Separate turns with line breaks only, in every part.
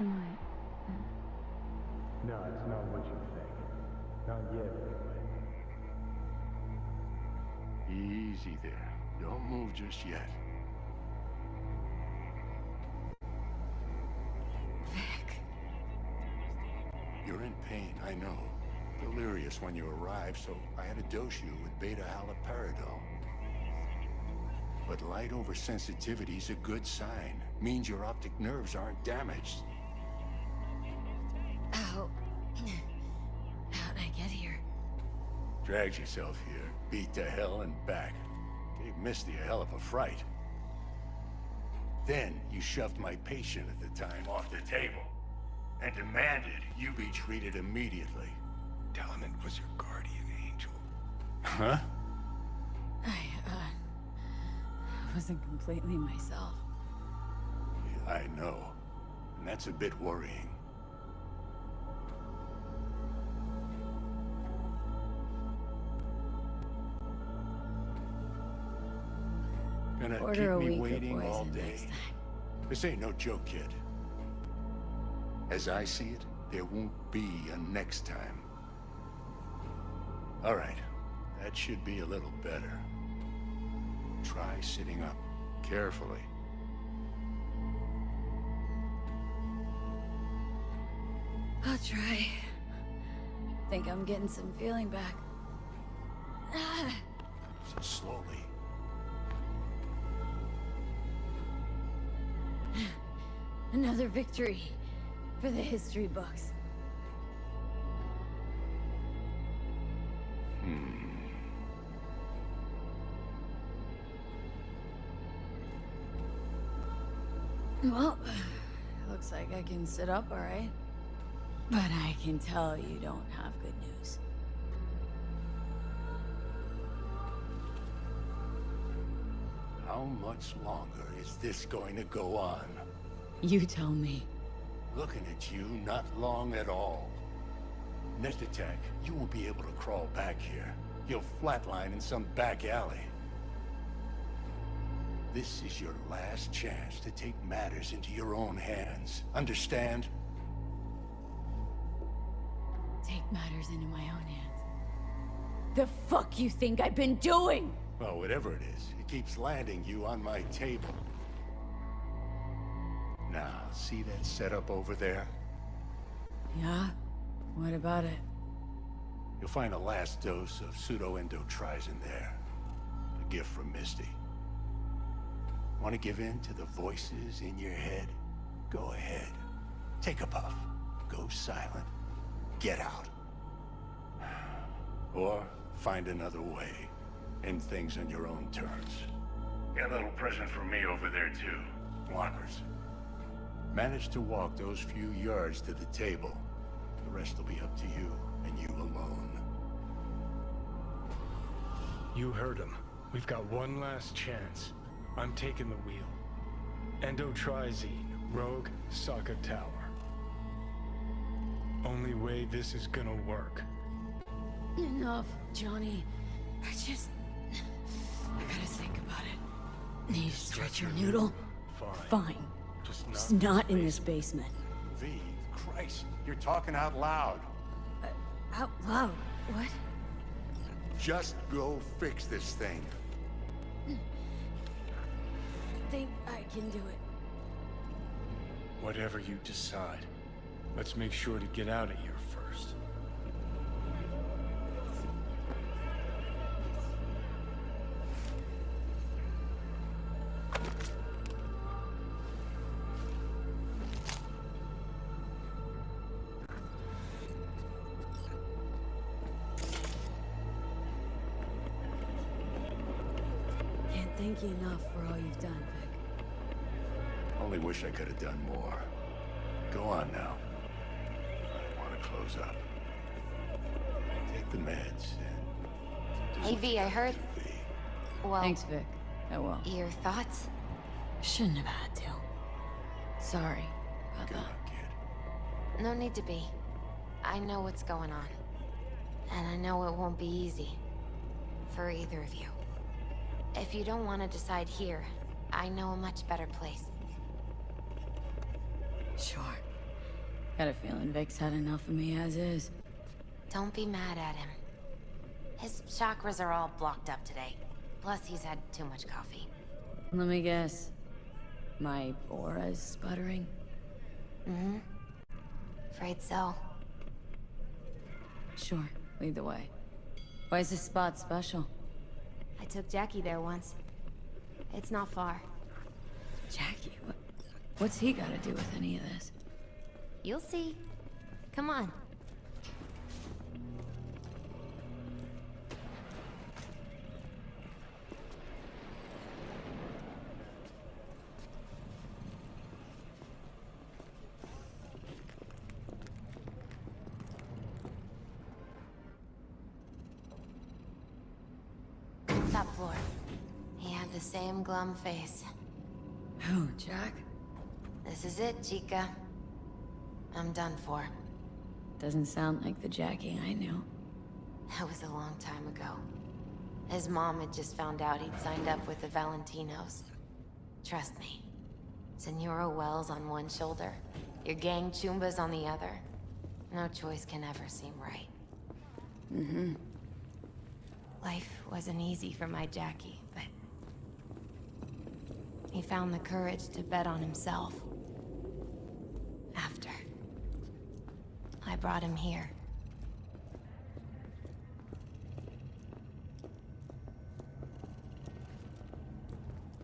What?
No, it's not what you think. Not yet, anyway.
Easy there. Don't move just yet.
Vic.
You're in pain, I know. Delirious when you arrived, so I had to dose you with beta-haloperidol. But light oversensitivity's a good sign. Means your optic nerves aren't damaged.
How... How'd I get here?
Dragged yourself here, beat to hell and back. Gave Misty a hell of a fright. Then you shoved my patient at the time off the table and demanded you be treated immediately.
Tell him it was your guardian angel.
Huh?
I wasn't completely myself.
Yeah, I know. And that's a bit worrying. Gonna
Order a
keep me
week of
waiting all
poison
day?
next time.
This ain't no joke, kid. As I see it, there won't be a next time. All right, that should be a little better. Try sitting up, carefully.
I'll try. Think I'm getting some feeling back.
So slowly.
Another victory for the history books. Well, looks like I can sit up all right. But I can tell you don't have good news.
How much longer is this going to go on?
You tell me.
Looking at you, not long at all. Next attack, you won't be able to crawl back here. You'll flatline in some back alley. This is your last chance to take matters into your own hands. Understand?
Take matters into my own hands. The fuck you think I've been doing?
Well, whatever it is, it keeps landing you on my table. Now, see that setup over there?
Yeah? What about it?
You'll find a last dose of pseudo-endotrizin there. A gift from Misty. Want to give in to the voices in your head? Go ahead. Take a puff. Go silent. Get out. Or find another way. End things on your own terms. Got a little present for me over there, too. Lockers. Manage to walk those few yards to the table. The rest will be up to you, and you alone.
You heard him. We've got one last chance. I'm taking the wheel. Endotrizine, Rogue, Saka Tower. Only way this is gonna work.
Enough, Johnny. I gotta think about it. Need to stretch your noodle? Fine. Just not in this basement.
V, Christ, you're talking out loud.
Out loud? What?
Just go fix this thing.
Think I can do it.
Whatever you decide. Let's make sure to get out of here first.
Can't thank you enough for all you've done, Vic.
Only wish I could have done more. Go on now. I want to close up. Take the meds and...
Hey, V, I heard...
V.
Well,
Thanks, Vic. I will.
your thoughts?
Shouldn't have had to. Sorry about
Good
that.
luck, kid.
No need to be. I know what's going on. And I know it won't be easy. For either of you. If you don't want to decide here, I know a much better place.
Sure. Got a feeling Vic's had enough of me as is.
Don't be mad at him. His chakras are all blocked up today. Plus, he's had too much coffee.
Let me guess. My aura's sputtering?
Mm-hmm. Afraid so.
Sure, lead the way. Why is this spot special?
I took Jackie there once. It's not far.
Jackie? What's he got to do with any of this?
You'll see. Come on. Top floor. He had the same glum face.
Who, Jack?
This is it, Chica. I'm done for.
Doesn't sound like the Jackie I knew.
That was a long time ago. His mom had just found out he'd signed up with the Valentinos. Trust me. Senora Wells on one shoulder, your gang Chumbas on the other. No choice can ever seem right.
Mm-hmm.
Life wasn't easy for my Jackie, but... he found the courage to bet on himself. After. I brought him here.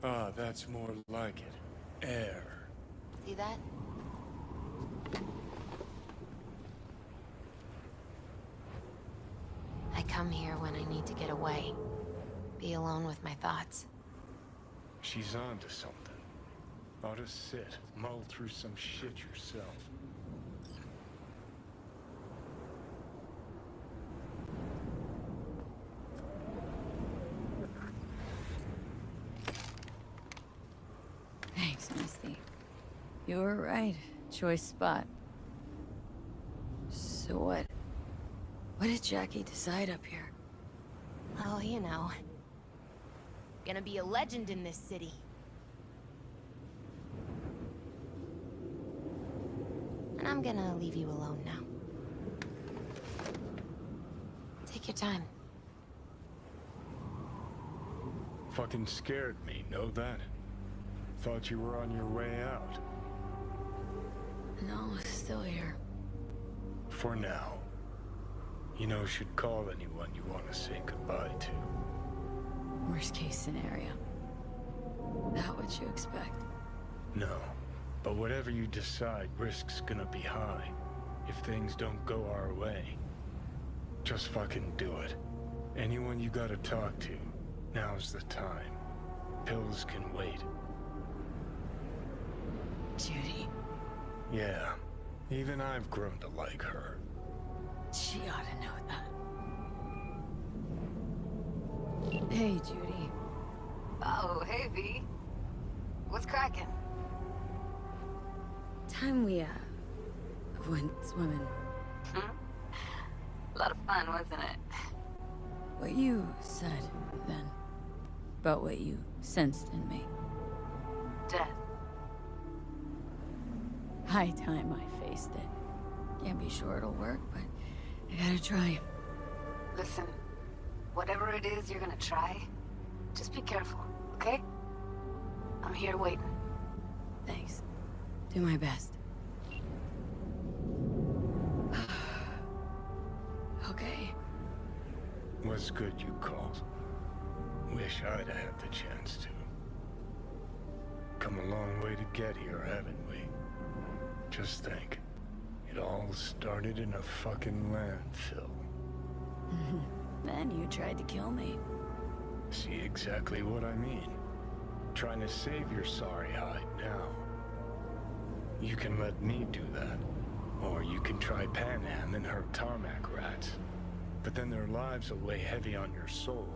Ah, that's more like it. Air.
See that? I come here when I need to get away. Be alone with my thoughts.
She's on to something. Ought to sit, mull through some shit yourself.
Thanks, Misty. You were right. Choice spot. So what? What did Jackie decide up here?
Oh, you know. Gonna be a legend in this city. And I'm gonna leave you alone now. Take your time.
Fucking scared me, know that? Thought you were on your way out.
No, still here.
For now. You know, should call anyone you want to say goodbye to.
Worst case scenario. That what you expect?
No. But whatever you decide, risk's gonna be high. If things don't go our way. Just fucking do it. Anyone you gotta talk to, now's the time. Pills can wait.
Judy.
Yeah. Even I've grown to like her.
She ought to know that. Hey, Judy.
Oh, hey, V. What's cracking?
Time we, went swimming.
A lot of fun, wasn't it?
What you said, then. About what you sensed in me.
Death.
High time I faced it. Can't be sure it'll work, but I gotta try.
Listen, whatever it is you're gonna try, just be careful, okay? I'm here waiting.
Thanks. Do my best. Okay.
Was good you called. Wish I'd had the chance to. Come a long way to get here, haven't we? Just think. It all started in a fucking landfill.
Then you tried to kill me.
See exactly what I mean. Trying to save your sorry hide now. You can let me do that. Or you can try Panham and her tarmac rats. But then their lives will weigh heavy on your soul.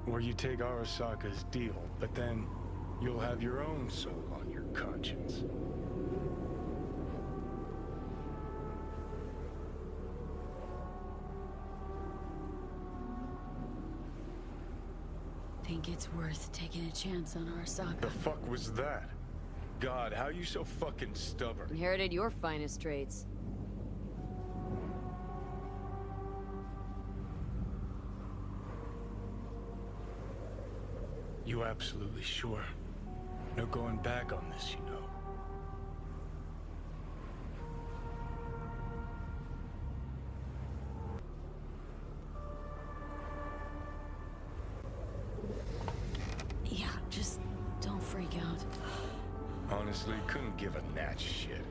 Or you take Arasaka's deal, but then you'll have your own soul on your conscience.
Think it's worth taking a chance on Arasaka.
The fuck was that? God, how are you so fucking stubborn?
Inherited your finest traits.
You absolutely sure? No going back on this, you know.
Yeah, just don't freak out.
Honestly, couldn't give a gnat's shit.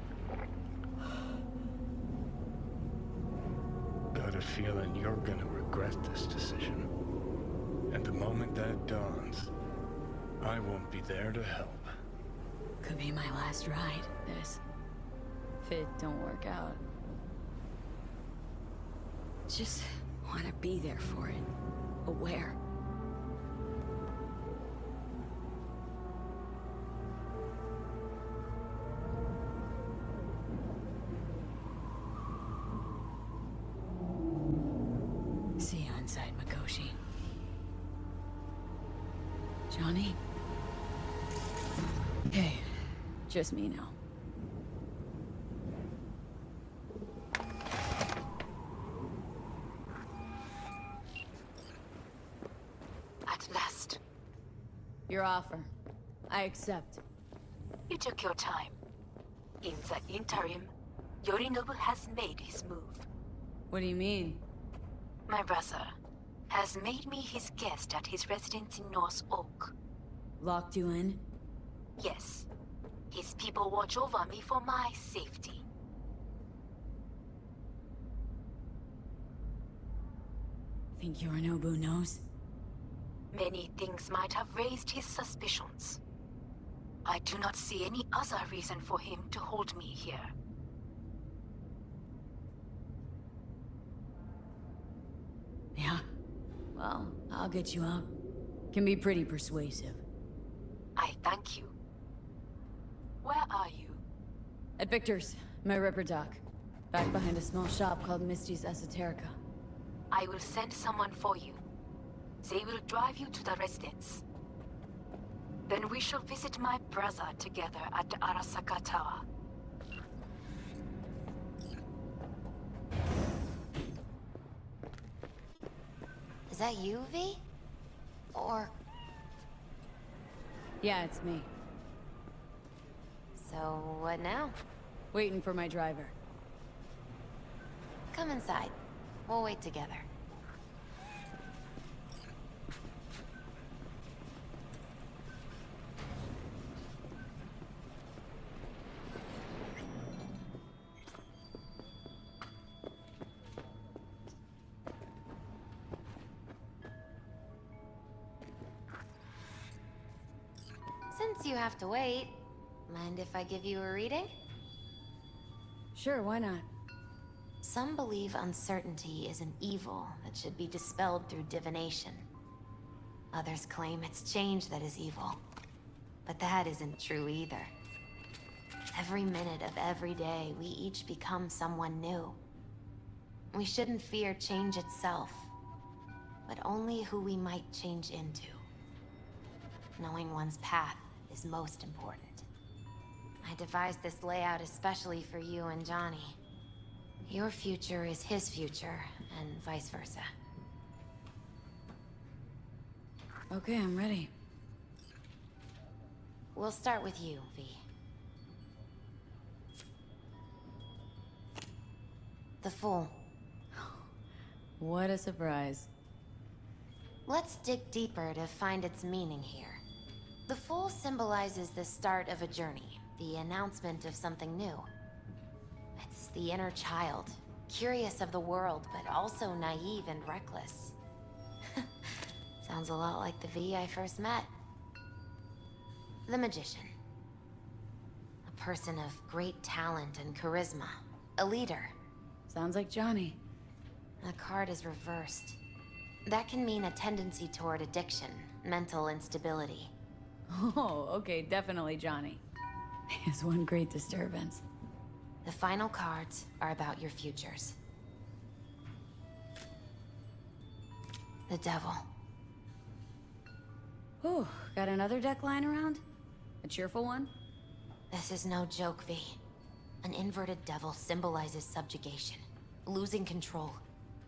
Got a feeling you're gonna regret this decision. And the moment that dawns, I won't be there to help.
Could be my last ride, this. If it don't work out. Just want to be there for it. Aware. See you inside, Mikoshi. Johnny? Hey, just me now.
At last.
Your offer. I accept.
You took your time. In the interim, Yorinobu has made his move.
What do you mean?
My brother has made me his guest at his residence in North Oak.
Locked you in?
Yes. His people watch over me for my safety.
Think Yorinobu knows?
Many things might have raised his suspicions. I do not see any other reason for him to hold me here.
Yeah. Well, I'll get you out. Can be pretty persuasive.
I thank you. Where are you?
At Victor's, my ripper dock. Back behind a small shop called Misty's Esoterica.
I will send someone for you. They will drive you to the residence. Then we shall visit my brother together at the Arasaka Tower.
Is that you, V? Or...
Yeah, it's me.
So, what now?
Waiting for my driver.
Come inside. We'll wait together. Since you have to wait, mind if I give you a reading?
Sure, why not?
Some believe uncertainty is an evil that should be dispelled through divination. Others claim it's change that is evil. But that isn't true either. Every minute of every day, we each become someone new. We shouldn't fear change itself, but only who we might change into. Knowing one's path is most important. I devised this layout especially for you and Johnny. Your future is his future, and vice versa.
Okay, I'm ready.
We'll start with you, V. The Fool.
What a surprise.
Let's dig deeper to find its meaning here. The Fool symbolizes the start of a journey, the announcement of something new. It's the inner child, curious of the world, but also naive and reckless. Sounds a lot like the V I first met. The Magician. A person of great talent and charisma. A leader.
Sounds like Johnny.
The card is reversed. That can mean a tendency toward addiction, mental instability.
Oh, okay, definitely Johnny. Is one great disturbance.
The final cards are about your futures. The Devil.
Whew, got another deck lying around? A cheerful one?
This is no joke, V. An inverted devil symbolizes subjugation, losing control,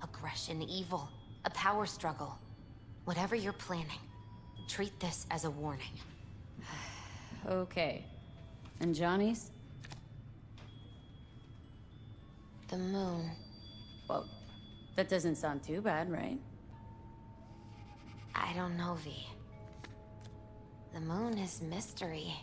aggression, evil, a power struggle. Whatever you're planning, treat this as a warning.
Okay. And Johnny's?
The moon.
Well, that doesn't sound too bad, right?
I don't know, V. The moon is mystery.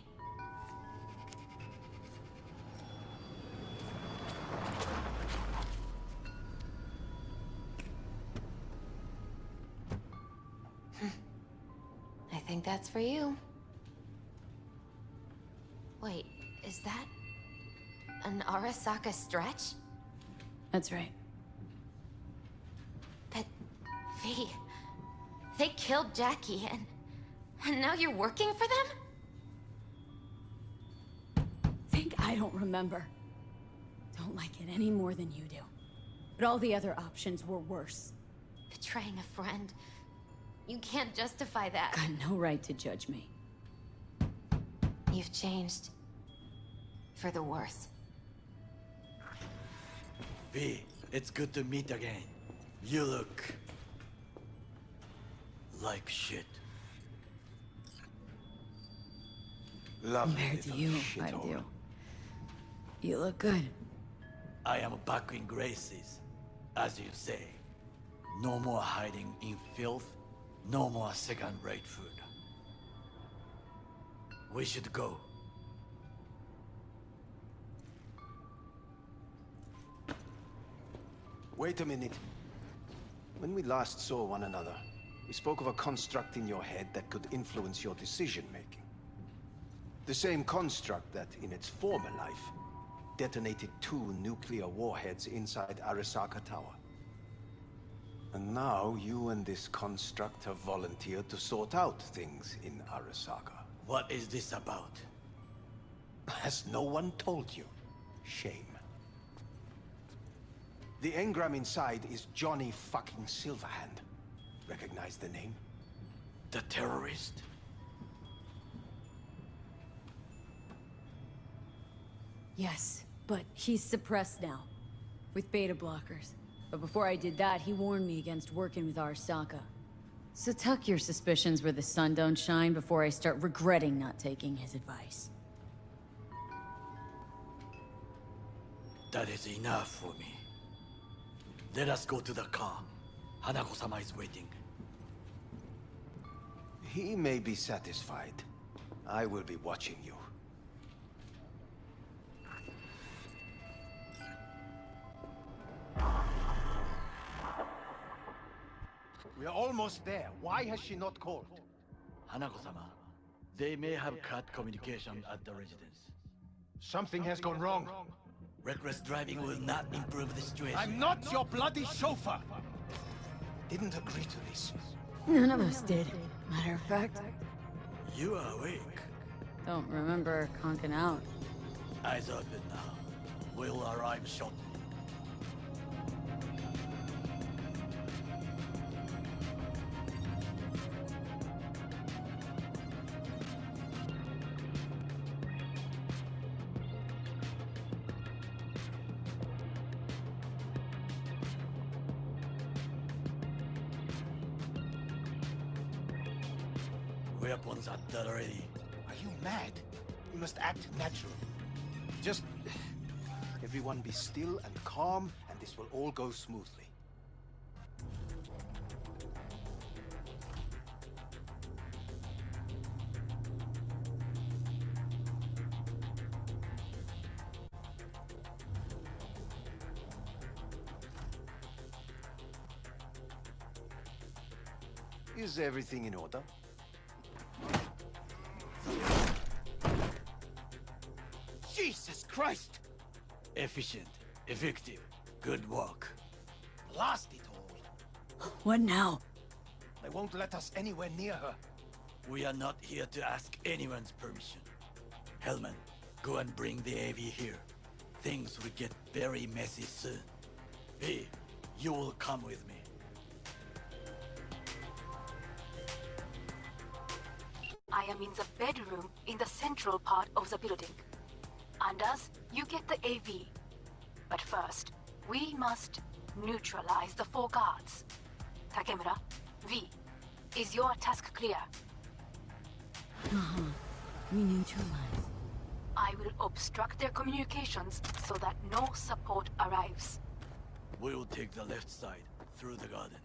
I think that's for you. Wait, is that an Arasaka stretch?
That's right.
But, V, they killed Jackie and now you're working for them?
Think I don't remember. Don't like it any more than you do. But all the other options were worse.
Betraying a friend. You can't justify that.
Got no right to judge me.
You've changed. For the worse.
V, it's good to meet again. You look... like shit. Lovely
Compared to
little
you, I
shithole.
do. You look good.
I am back in graces, as you say. No more hiding in filth, no more second-rate food. We should go.
Wait a minute. When we last saw one another, we spoke of a construct in your head that could influence your decision-making. The same construct that, in its former life, detonated 2 nuclear warheads inside Arasaka Tower. And now you and this construct have volunteered to sort out things in Arasaka.
What is this about?
Has no one told you? Shame. The engram inside is Johnny fucking Silverhand. Recognize the name?
The terrorist?
Yes, but he's suppressed now. With beta blockers. But before I did that, he warned me against working with Arasaka. So tuck your suspicions where the sun don't shine before I start regretting not taking his advice.
That is enough for me. Let us go to the car. Hanako-sama is waiting.
He may be satisfied. I will be watching you. We are almost there. Why has she not called?
Hanako-sama, they may have cut communication at the residence.
Something has gone wrong.
Reckless driving will not improve the situation.
I'm not your bloody chauffeur! Didn't agree to this.
None of us did. Matter of fact,
You are awake.
don't remember conking out.
Eyes open now. We'll arrive shortly. Weapons at the ready.
Are you mad? You must act natural. Just... everyone be still and calm, and this will all go smoothly. Is everything in order? Jesus Christ!
Efficient, effective, good work.
Blast it all!
What now?
They won't let us anywhere near her.
We are not here to ask anyone's permission. Hellman, go and bring the AV here. Things will get very messy soon. V, you will come with me.
I am in the bedroom in the central part of the building. Anders, you get the AV. But first, we must neutralize the 4 guards. Takemura, V, is your task clear?
We neutralize.
I will obstruct their communications so that no support arrives.
We will take the left side, through the garden.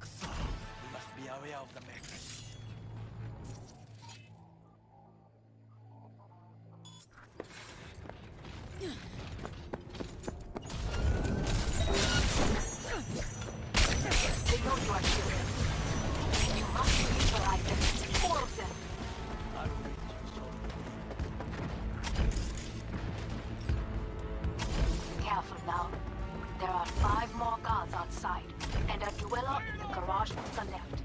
So, we must be aware of the mech.
They know you are here. You must neutralize them. All of them.
I will reach you.
Careful now. There are 5 more guards outside, and a dweller in the garage on the left.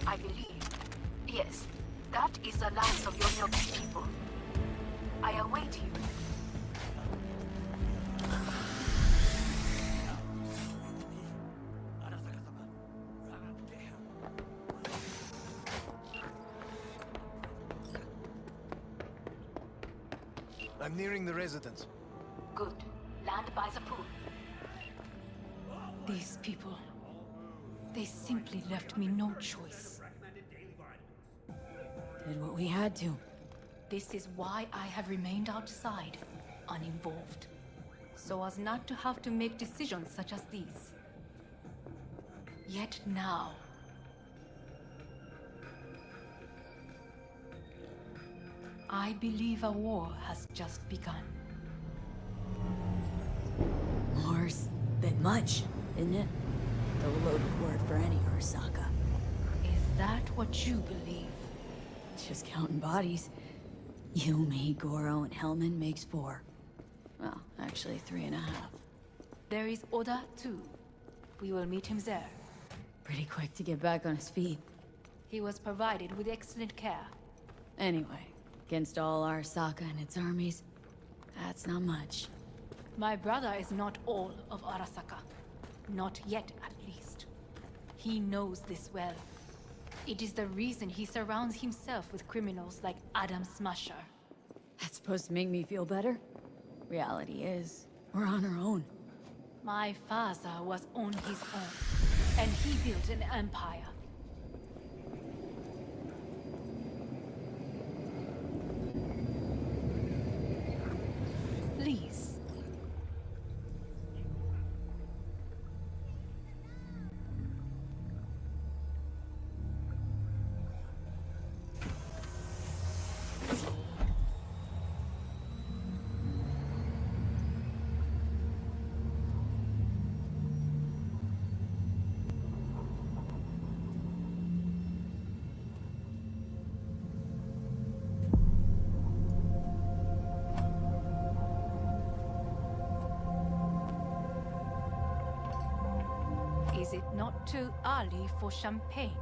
I believe. Yes, that is the last of your noble people. I await you.
I'm nearing the residence.
Good. Land by the pool.
These people, they simply left me no choice.
Did what we had to.
This is why I have remained outside, uninvolved. So as not to have to make decisions such as these. Yet now, I believe a war has just begun.
War's bit much, isn't it? The loaded word for any Arasaka.
Is that what you believe?
Just counting bodies. You, me, Goro, and Hellman makes 4. Well, actually 3.5.
There is Oda too. We will meet him there.
Pretty quick to get back on his feet.
He was provided with excellent care.
Anyway, against all Arasaka and its armies, that's not much.
My brother is not all of Arasaka. Not yet, at least. He knows this well. It is the reason he surrounds himself with criminals like Adam Smasher.
That's supposed to make me feel better? Reality is, we're on our own.
My father was on his own, and he built an empire. too early for champagne.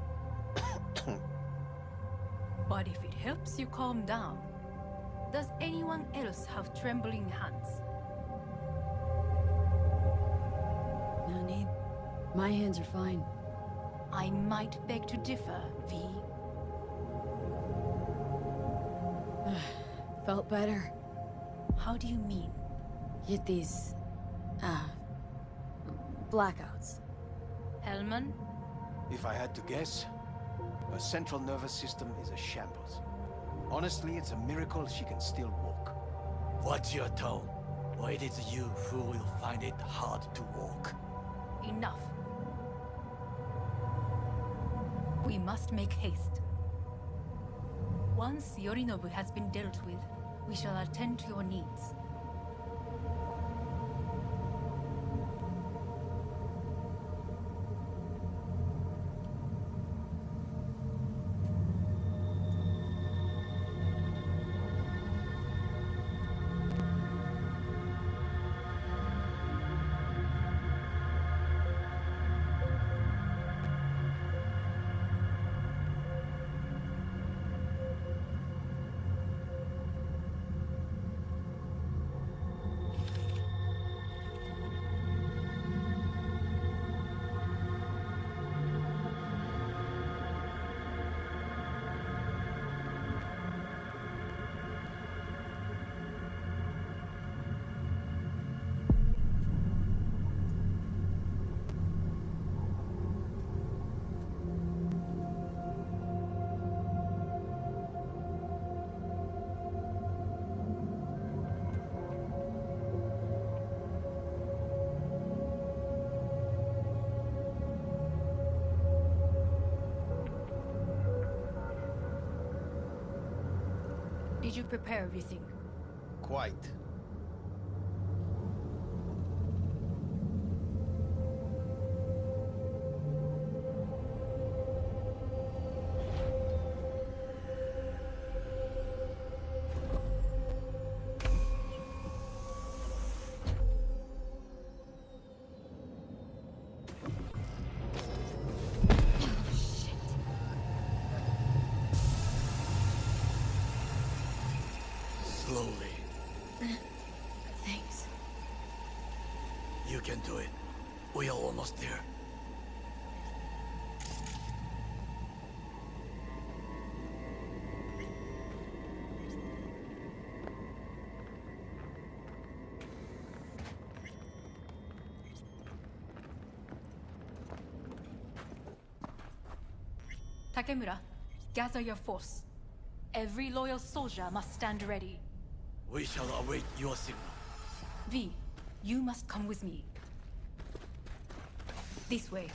But if it helps you calm down, does anyone else have trembling hands?
No need. My hands are fine.
I might beg to differ, V.
Felt better.
How do you mean?
Get these... blackouts.
Hellman?
If I had to guess, her central nervous system is a shambles. Honestly, it's a miracle she can still walk.
Watch your tone, or it is you who will find it hard to walk.
Enough. We must make haste. Once Yorinobu has been dealt with, we shall attend to your needs. Did you prepare everything?
Quite.
Slowly.
Thanks.
You can do it. We are almost there.
Takemura, gather your force. Every loyal soldier must stand ready.
We shall await your signal.
V, you must come with me. This way.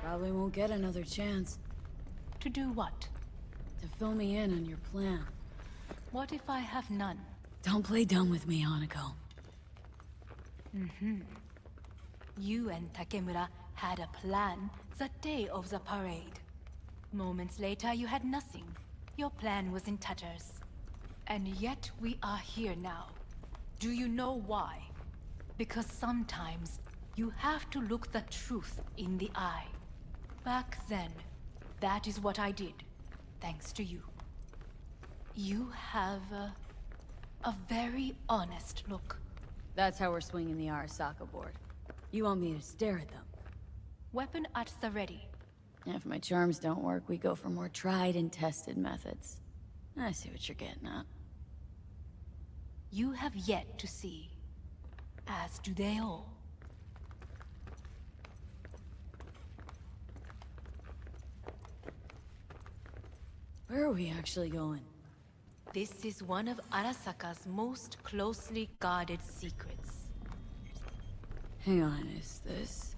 Probably won't get another chance
To do what?
to fill me in on your plan.
What if I have none?
Don't play dumb with me, Hanako.
You and Takemura had a plan the day of the parade. Moments later, you had nothing. Your plan was in tatters. And yet we are here now. Do you know why? Because sometimes you have to look the truth in the eye. Back then, that is what I did, thanks to you. You have a very honest look.
That's how we're swinging the Arasaka board. You want me to stare at them?
Weapon at the ready.
If my charms don't work, we go for more tried and tested methods. I see what you're getting at.
You have yet to see, as do they all.
Where are we actually going?
This is one of Arasaka's most closely guarded secrets.
Hang on, is this...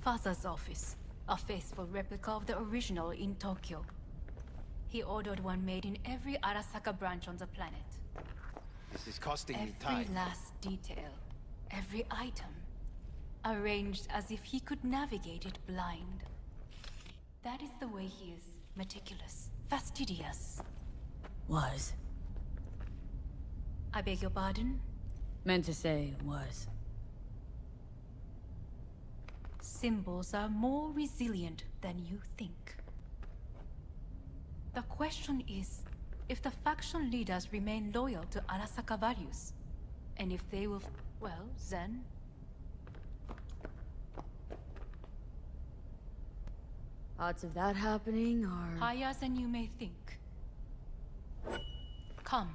Father's office, a faithful replica of the original in Tokyo. He ordered one made in every Arasaka branch on the planet.
This is costing me
Every
time.
last detail, every item, arranged as if he could navigate it blind. That is the way he is, meticulous, fastidious.
Was.
I beg your pardon?
Meant to say was.
Symbols are more resilient than you think. The question is, if the faction leaders remain loyal to Arasaka values, and if they will, well, then...
Odds of that happening are...
higher than you may think. Come.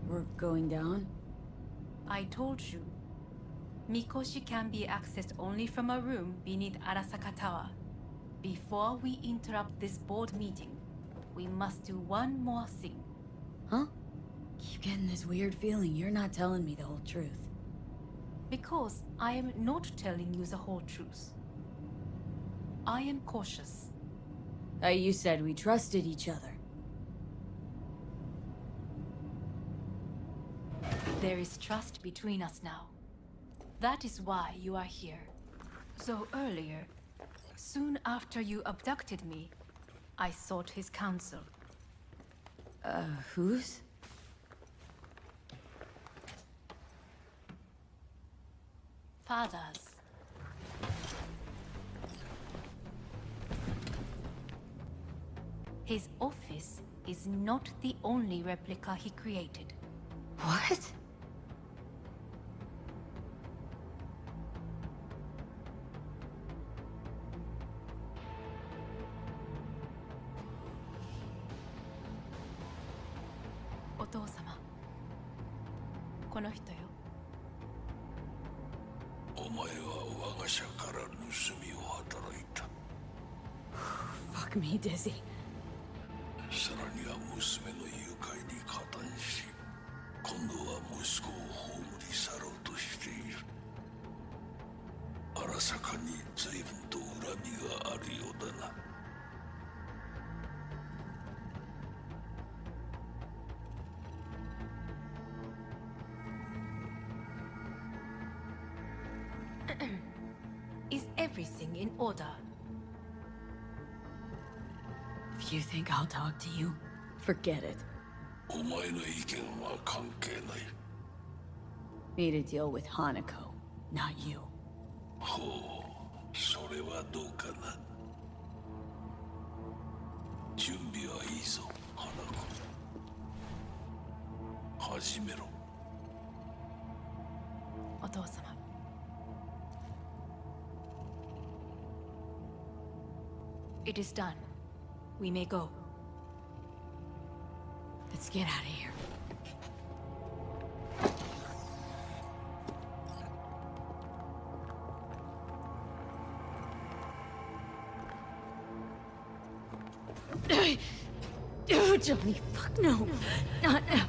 We're going down?
I told you. Mikoshi can be accessed only from a room beneath Arasaka Tower. Before we interrupt this board meeting, we must do one more thing.
Huh? Keep getting this weird feeling you're not telling me the whole truth.
Because I am not telling you the whole truth. I am cautious.
You said we trusted each other.
There is trust between us now. That is why you are here. So earlier, soon after you abducted me, I sought his counsel.
Whose?
Father's. His office is not the only replica he created.
What?
Otou-sama. この人よ。
お前は我が社から盗みを働いた。
Fuck me, Dizzy.
さらには娘の誘拐に加担し、今度は息子を葬り去ろうとしている。荒坂に随分と恨みがあるようだな。
Is everything in order?
If you think I'll talk to you, forget it.
お前の意見は関係ない。
Need to deal with Hanako, not you.
ほう、それはどうかな。準備はいいぞ、花子。始めろ。
お父様。It is done. We may go.
Let's get out of here. Oh, Johnny, fuck no. Not now.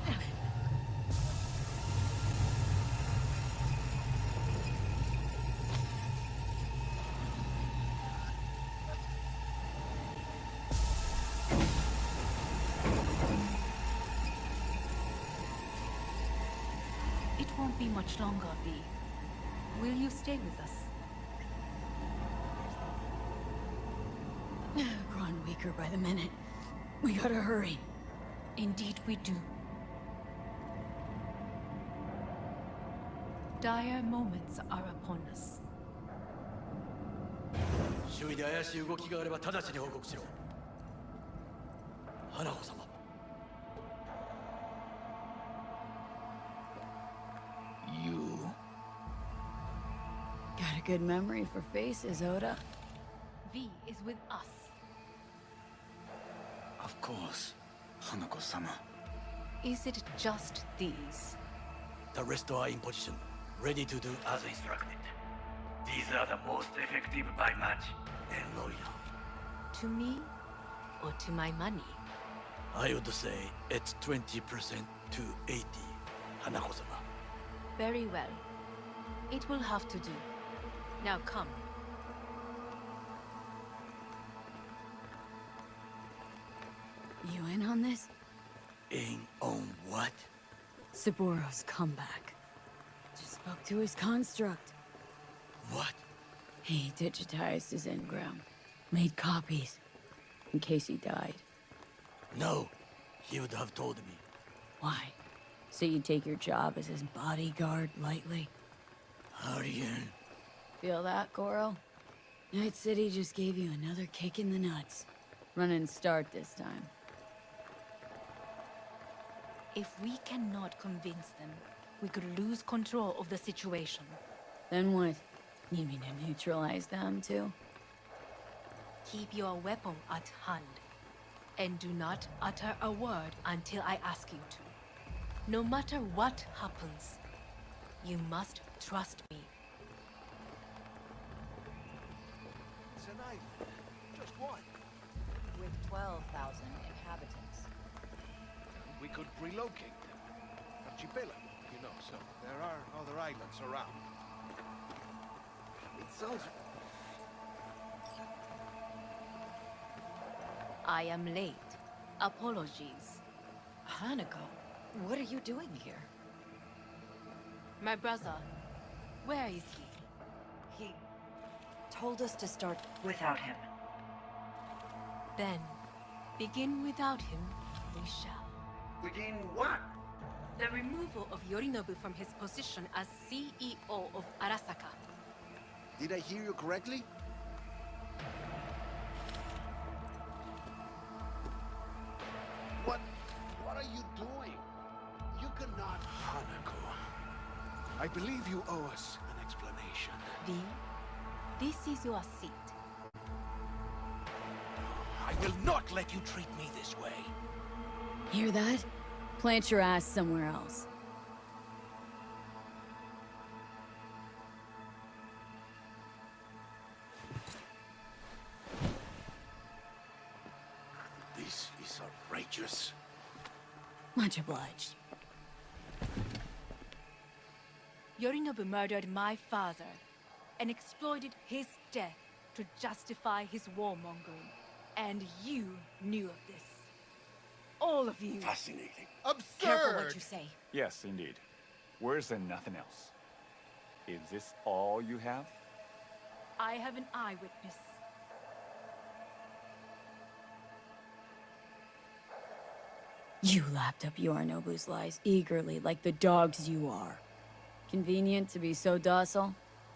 It won't be much longer, V. Will you stay with us?
Growing weaker by the minute. We gotta hurry.
Indeed we do. Dire moments are upon us.
周囲で怪しい動きがあれば直ちに報告しろ。花子様。
You.
Got a good memory for faces, Oda.
V is with us.
Of course, Hanako-sama.
Is it just these?
The rest are in position, ready to do as instructed. These are the most effective by much and loyal.
To me or to my money?
I would say it's 20% to 80, Hanako-sama.
Very well. It will have to do. Now come.
on this?
In on what?
Saburo's comeback. Just spoke to his construct.
What?
He digitized his engram. Made copies. In case he died.
No, he would have told me.
Why? So you take your job as his bodyguard lightly?
Aryan.
Feel that, Goro? Night City just gave you another kick in the nuts. Run and start this time.
If we cannot convince them, we could lose control of the situation.
Then what? Need me to neutralize them, too?
Keep your weapon at hand. And do not utter a word until I ask you to. No matter what happens, you must trust me.
It's an island. Just one.
With 12,000 inhabitants.
We could relocate them. Archipelago, you know, so there are other islands around. It sounds...
I am late. Apologies.
Hanako, what are you doing here?
My brother, where is he?
He told us to start without him.
Then, begin without him, we shall.
Begin what?
The removal of Yorinobu from his position as CEO of Arasaka.
Did I hear you correctly? What are you doing? You cannot... Hanako. I believe you owe us an explanation.
V, this is your seat.
I will not let you treat me this way.
Hear that? Plant your ass somewhere else.
This is outrageous.
Much obliged.
Yorinobu murdered my father and exploited his death to justify his warmongering. And you knew of this. All of you.
Fascinating.
Absurd!
Careful what you say.
Yes, indeed. Worse than nothing else. Is this all you have?
I have an eyewitness.
You lapped up Yorinobu's lies eagerly, like the dogs you are. Convenient to be so docile?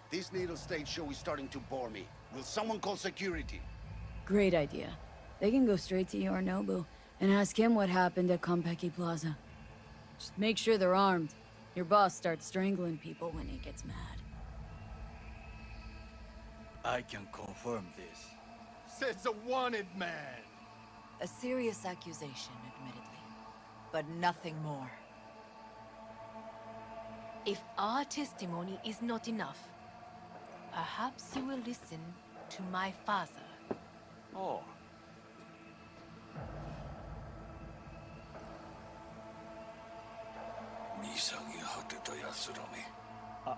This needle state show is starting to bore me. Will someone call security?
Great idea. They can go straight to Yorinobu and ask him what happened at Konpeki Plaza. Just make sure they're armed. Your boss starts strangling people when he gets mad.
I can confirm this.
Says a wanted man.
A serious accusation, admittedly. But nothing more.
If our testimony is not enough, perhaps you will listen to my father.
Oh.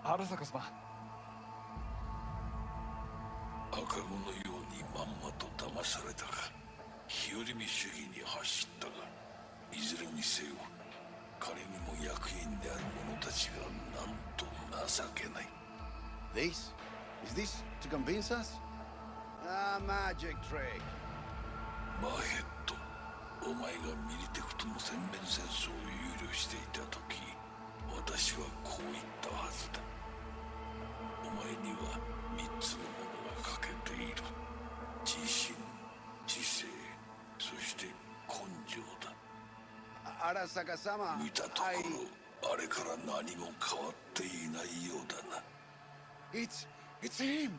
Arasaka様。
赤子のようにまんまと騙されたか。日和見主義に走ったが、いずれにせよ、彼にも役員である者たちがなんと情けない。
This? Is this to convince us? Ah, magic trick.
マヘッド、お前がミリテクとの全面戦争を憂慮していた時、私はこう言ったはずだ。お前には3つのものが欠けている。自信、知性、そして根性だ。
Arasaka-sama,
見たところ、あれから何も変わっていないようだな。
It's him!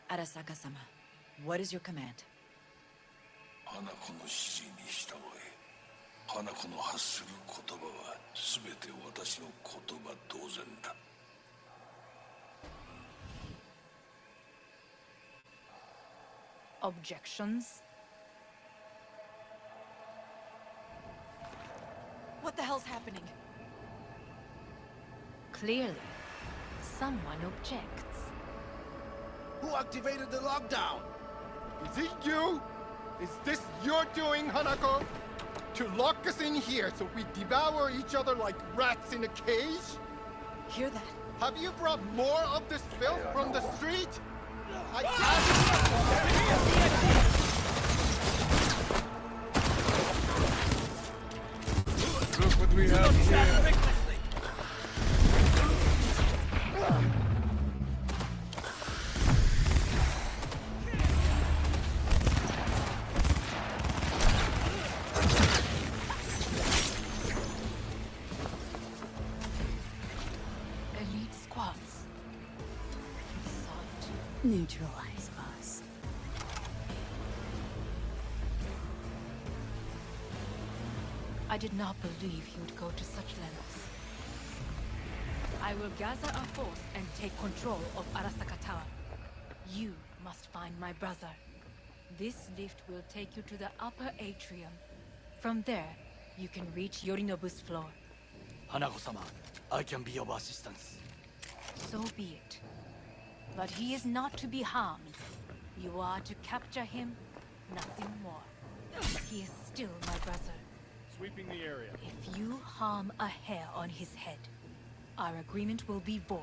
Arasaka-sama, what is your command?
花子の指示に従え。花子の発する言葉は全て私の言葉同然だ。
Objections?
What the hell's happening?
Clearly, someone objects.
Who activated the lockdown?
Is it you?
Is this your doing, Hanako? To lock us in here so we devour each other like rats in a cage?
Hear that?
Have you brought more of this filth from the street?
Look what we have here.
Elite squads.
Neutralize us.
I did not believe he would go to such lengths. I will gather a force and take control of Arasaka Tower. You must find my brother. This lift will take you to the upper atrium. From there, you can reach Yorinobu's floor.
Hanako-sama, I can be of assistance.
So be it. But he is not to be harmed. You are to capture him, nothing more. He is still my brother.
Sweeping the area.
If you harm a hair on his head, our agreement will be void.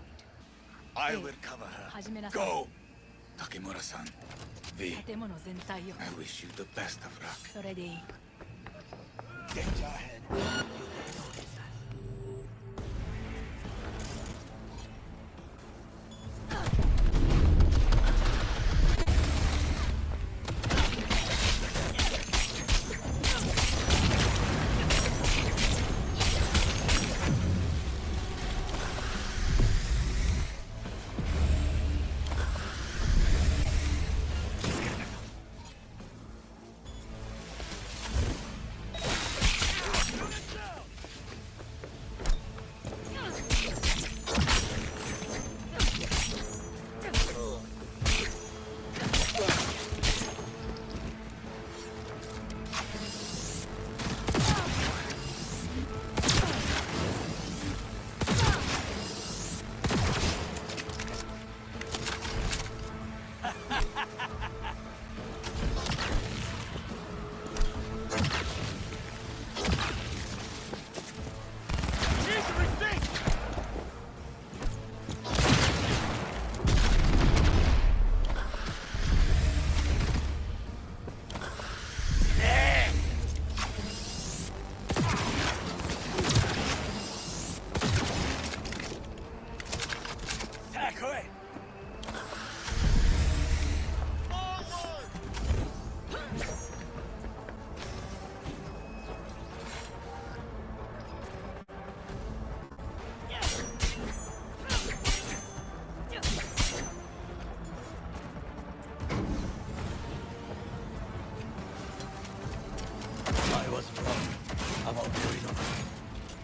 I will cover her. Go! Takemura-san. V, I wish you the best of luck.
それでいい。
Danger ahead.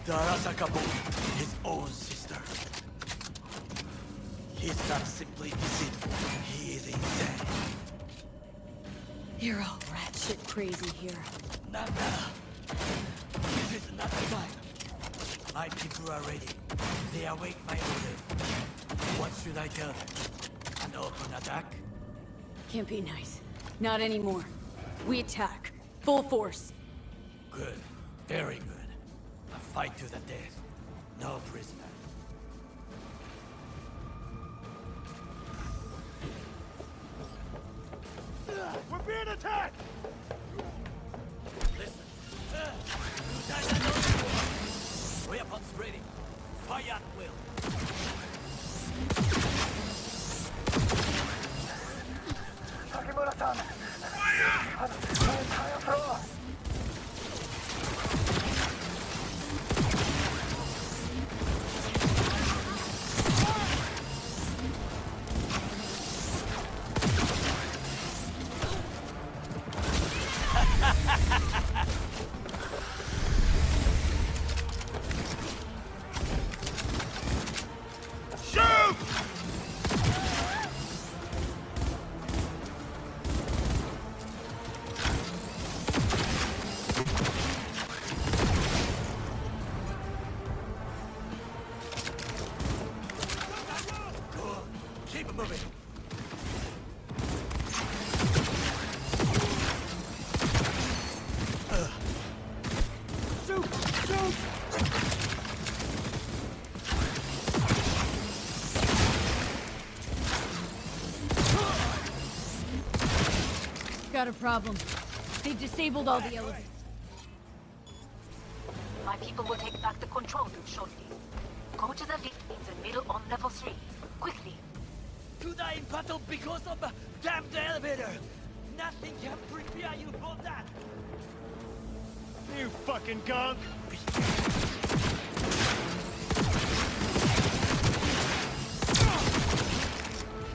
The Arasaka boy, his own sister. He's not simply deceitful, he is insane.
You're all rat shit crazy here.
Not now. This is not the time. My people are ready. They await my order. What should I tell them? An open attack?
Can't be nice. Not anymore. We attack. Full force.
Good. Very good. A fight to the death. No prisoner.
We're being attacked!
Listen. Weapons ready. Fire at will.
Takemura-san! Fire! The entire floor!
Shoot!
got a problem. They've disabled all the elevators.
My people will take back the control room shortly. Go to the lead in the middle on level 3. Quickly.
To die in battle because of the damned elevator! Nothing can prepare you for that!
You fucking gunk!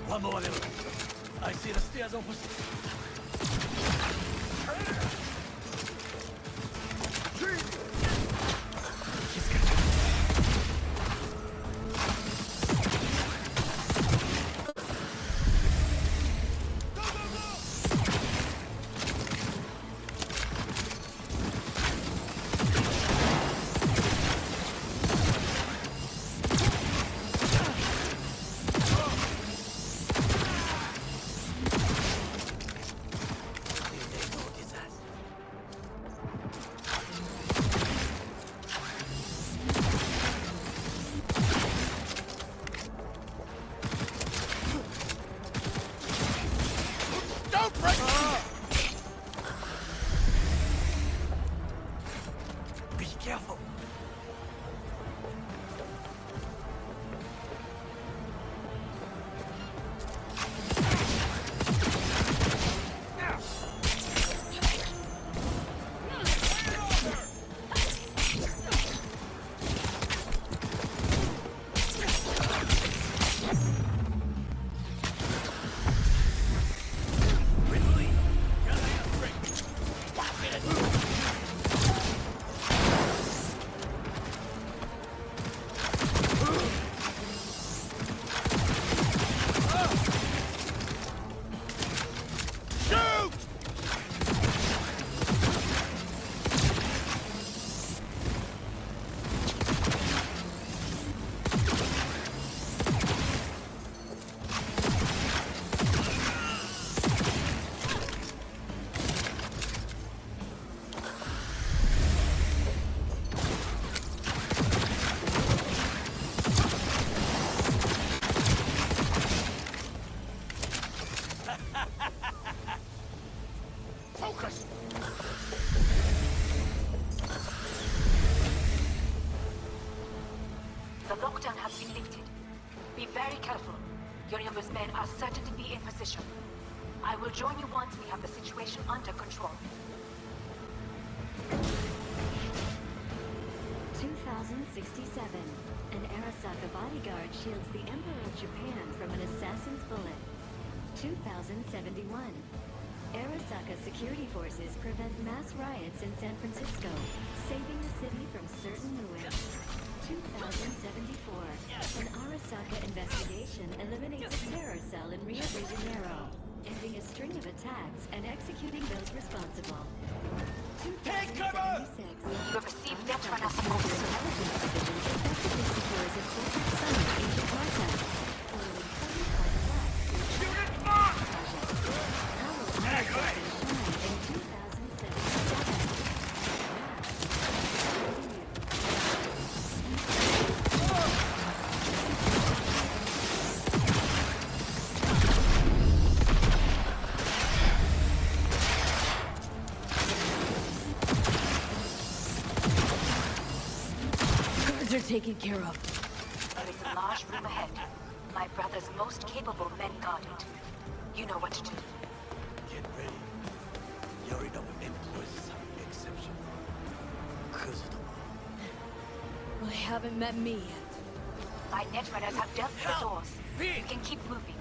One more level. I see the stairs opposite.
The lockdown has been lifted. Be very careful. Yorinobu's men are certain to be in position. I will join you once we have the situation under control.
2067. An Arasaka bodyguard shields the Emperor of Japan from an assassin's bullet. 2071. Arasaka security forces prevent mass riots in San Francisco, saving the city from certain ruins. 2074. An Arasaka investigation eliminates a terror cell in Rio de Janeiro, ending a string of attacks and executing those responsible. 2076.
You have received net runner support.
Intelligence division effectively secures a corporate summit in Jakarta, foiling 45 attacks through Unit Mark! In 2077.
Are taken care of.
There is a large room ahead. My brother's most capable men guard it. You know what to do.
Get ready. Yorinobu employs some exception.
Well, they haven't met me yet.
My net runners have dealt with the doors. You can keep moving.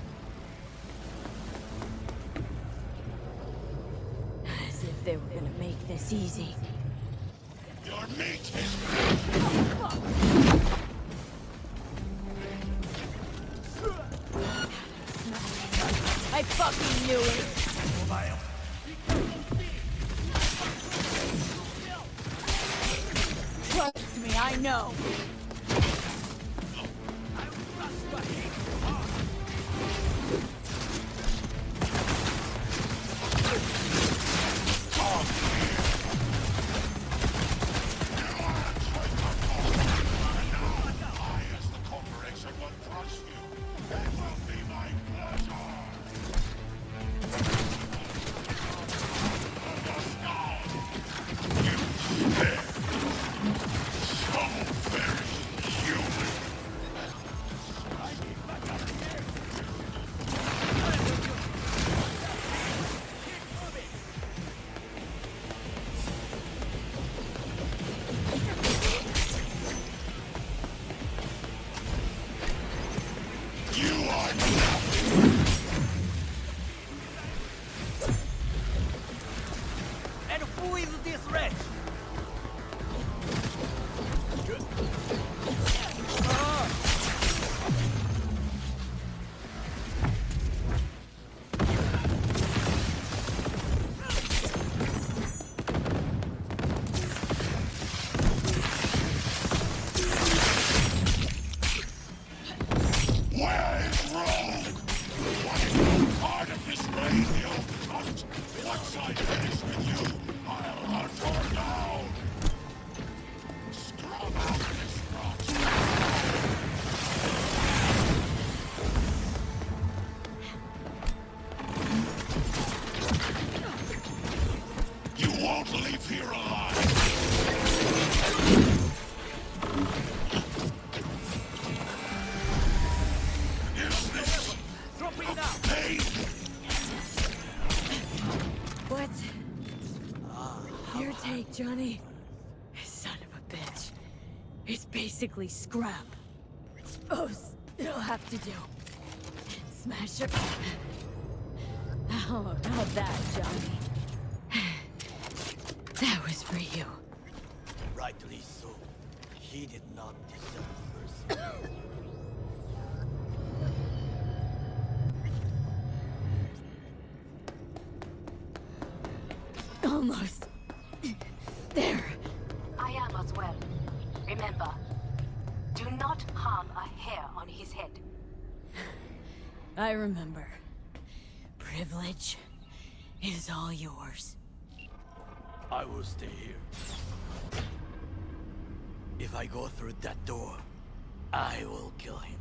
As if they were gonna make this easy.
Your mate is...
I fucking knew it! Trust me, I know!
stretch! Good.
Where is Rogue? What is no part of this radio cut? Once I finish with you, I'll hunt her down. Scrub out this rot. You won't leave here alive. Is this
Drop me now!
pain?
What? Your take, Johnny. Son of a bitch. It's basically scrap. Suppose it'll have to do. Smash it. Oh, not that, Johnny. That was for you.
Rightly so. He did not deserve mercy.
Almost. There.
I am as well. Remember, do not harm a hair on his head.
I remember. Privilege is all yours.
I will stay here. If I go through that door, I will kill him.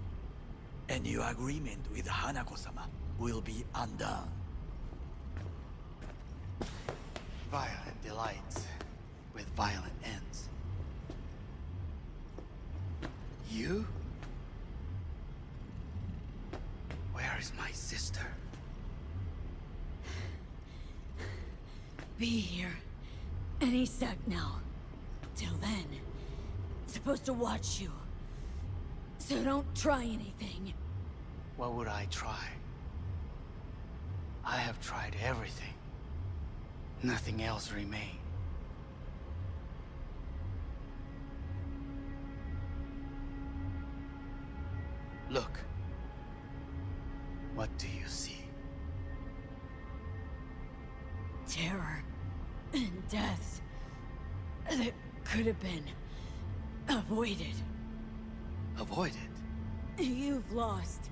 And your agreement with Hanako-sama will be undone.
Violent delights with violent ends. You? Where is my sister?
Be here. Any sec now. Till then, supposed to watch you. So don't try anything.
What would I try? I have tried everything. Nothing else remains. Look. What do you see?
Terror and death that could have been avoided.
Avoided?
You've lost.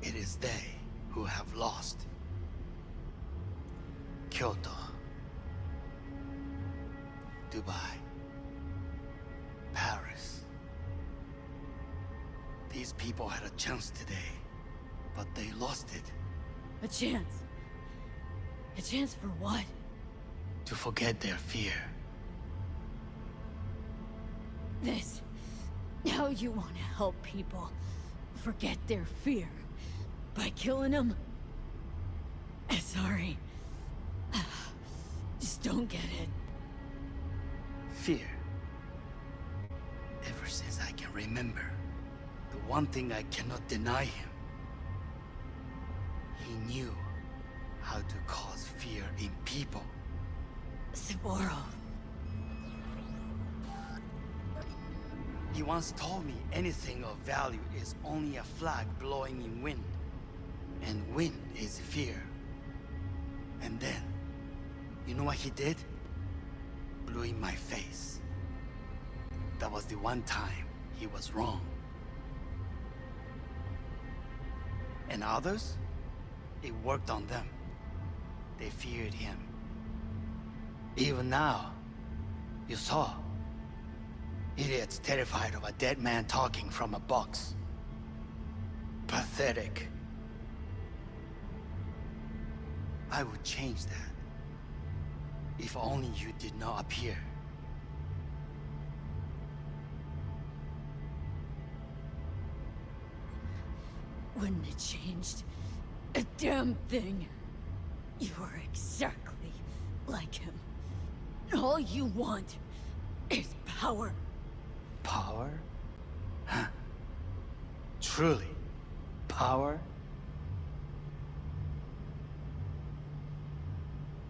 It is they who have lost. Kyoto. Dubai. Paris. These people had a chance today, but they lost it.
A chance. A chance for what?
To forget their fear.
This. How you want to help people forget their fear. By killing them? Sorry. Just don't get it.
Fear. Ever since I can remember, the one thing I cannot deny him. He knew how to cause fear in people.
Saburo.
He once told me anything of value is only a flag blowing in wind. And wind is fear. And then, you know what he did? Blew in my face. That was the one time he was wrong. And others? It worked on them. They feared him. Even now, you saw. Idiots terrified of a dead man talking from a box. Pathetic. I would change that. If only you did not appear.
Wouldn't have changed a damn thing. You are exactly like him. All you want is power.
Power? Huh. Truly, power?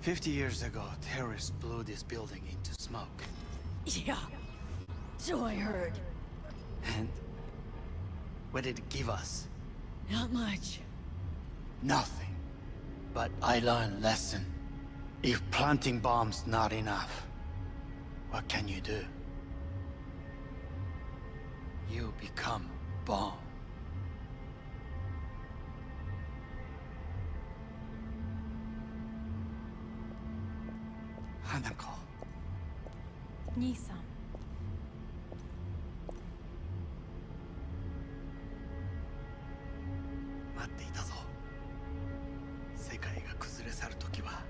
50 years ago, terrorists blew this building into smoke.
Yeah. So I heard.
And what did it give us?
Not much.
Nothing. But I learned lesson. If planting bombs not enough, what can you do? You become bomb. Hanako.
兄さん。
待っていたぞ。世界が崩れ去る時は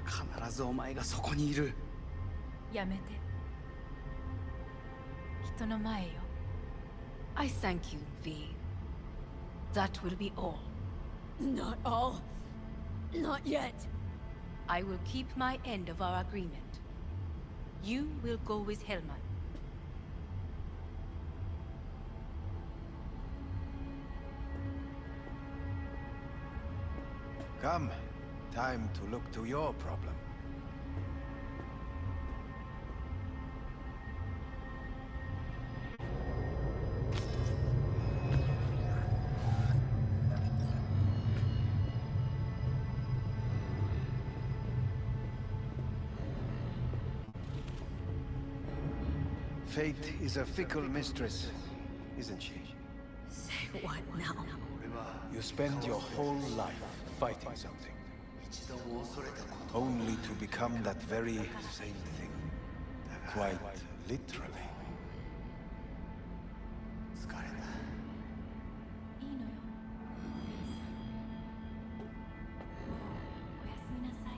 必ずお前がそこにいる。
やめて。人の前よ。I thank you, V. That will be all.
Not all. Not yet.
I will keep my end of our agreement. You will go with Hellman.
Come. Time to look to your problem. Fate is a fickle mistress, isn't she?
Say what now?
You spend your whole life fighting something, only to become that very same thing. Quite literally.
いいのよ。おやすみなさい。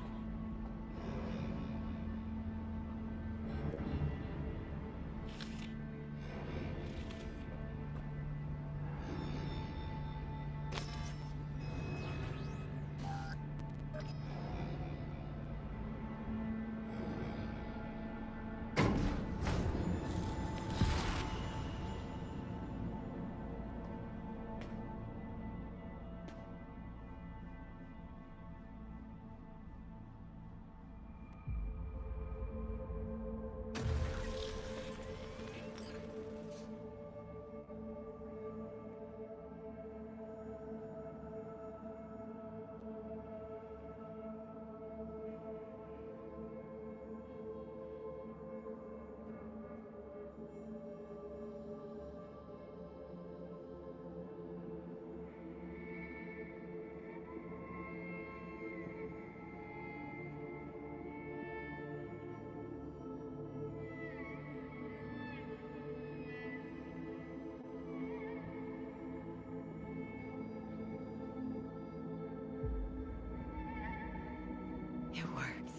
It worked.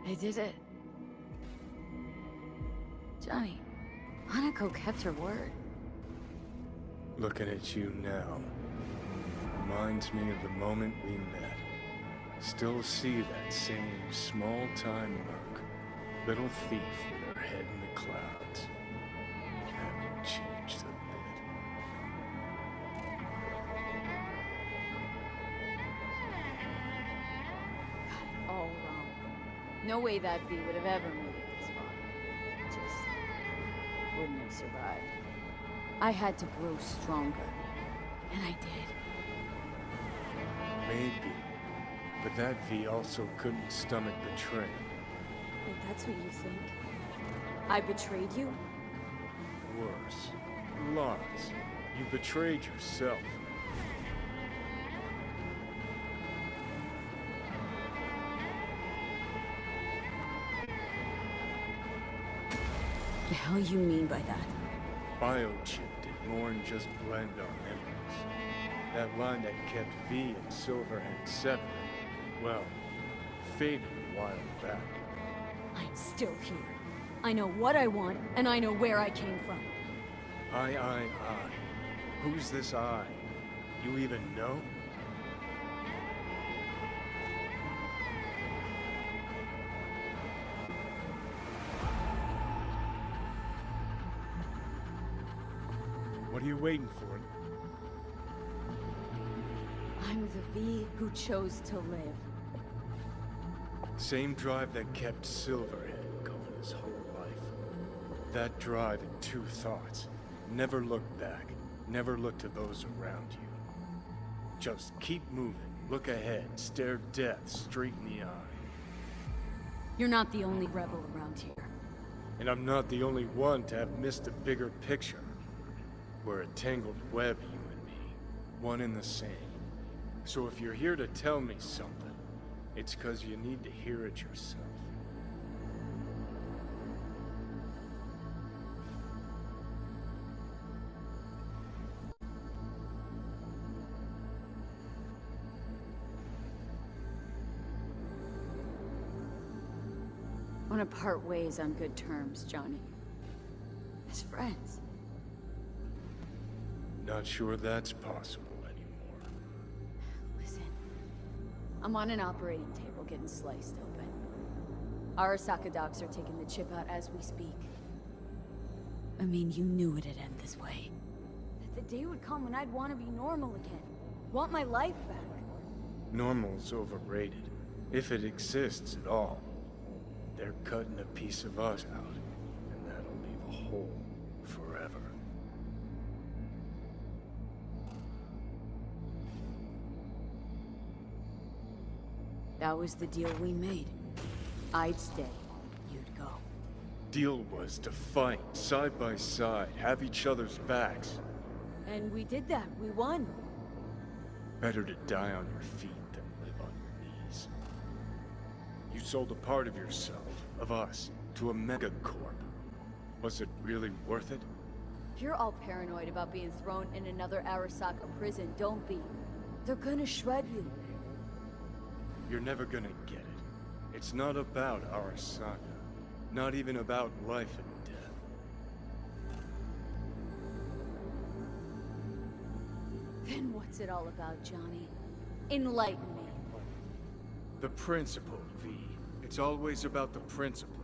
I did it. Johnny, Hanako kept her word.
Looking at you now reminds me of the moment we met. Still see that same small-time merc. Little thief with her head in the clouds. Haven't changed a bit.
All wrong. No way that V would have ever made it this far. Just wouldn't have survived. I had to grow stronger. And I did.
Maybe. But that V also couldn't stomach betrayal.
Well, that's what you think? I betrayed you?
Worse. Lots. You betrayed yourself.
The hell you mean by that?
Biochip did more than just blend our memories. That line that kept V and Silverhand separate, well, faded a while back.
I'm still here. I know what I want, and I know where I came from.
I. Who's this I? You even know? What are you waiting for?
I'm the V who chose to live.
Same drive that kept Silverhead going his whole life. That drive and two thoughts. Never look back. Never look to those around you. Just keep moving. Look ahead. Stare death straight in the eye.
You're not the only rebel around here.
And I'm not the only one to have missed the bigger picture. We're a tangled web, you and me. One and the same. So if you're here to tell me something, it's 'cause you need to hear it yourself.
Want to part ways on good terms, Johnny. As friends.
Not sure that's possible anymore.
Listen. I'm on an operating table getting sliced open. Arasaka docs are taking the chip out as we speak. I mean, you knew it'd end this way. That the day would come when I'd want to be normal again. Want my life back.
Normal's overrated. If it exists at all. They're cutting a piece of us out, and that'll leave a hole forever.
That was the deal we made. I'd stay, you'd go.
Deal was to fight, side by side, have each other's backs.
And we did that. We won.
Better to die on your feet than live on your knees. You sold a part of yourself, of us, to a megacorp. Was it really worth it?
If you're all paranoid about being thrown in another Arasaka prison, don't be. They're gonna shred you.
You're never gonna get it. It's not about Arasaka. Not even about life and death.
Then what's it all about, Johnny? Enlighten me.
The principle, V. It's always about the principle.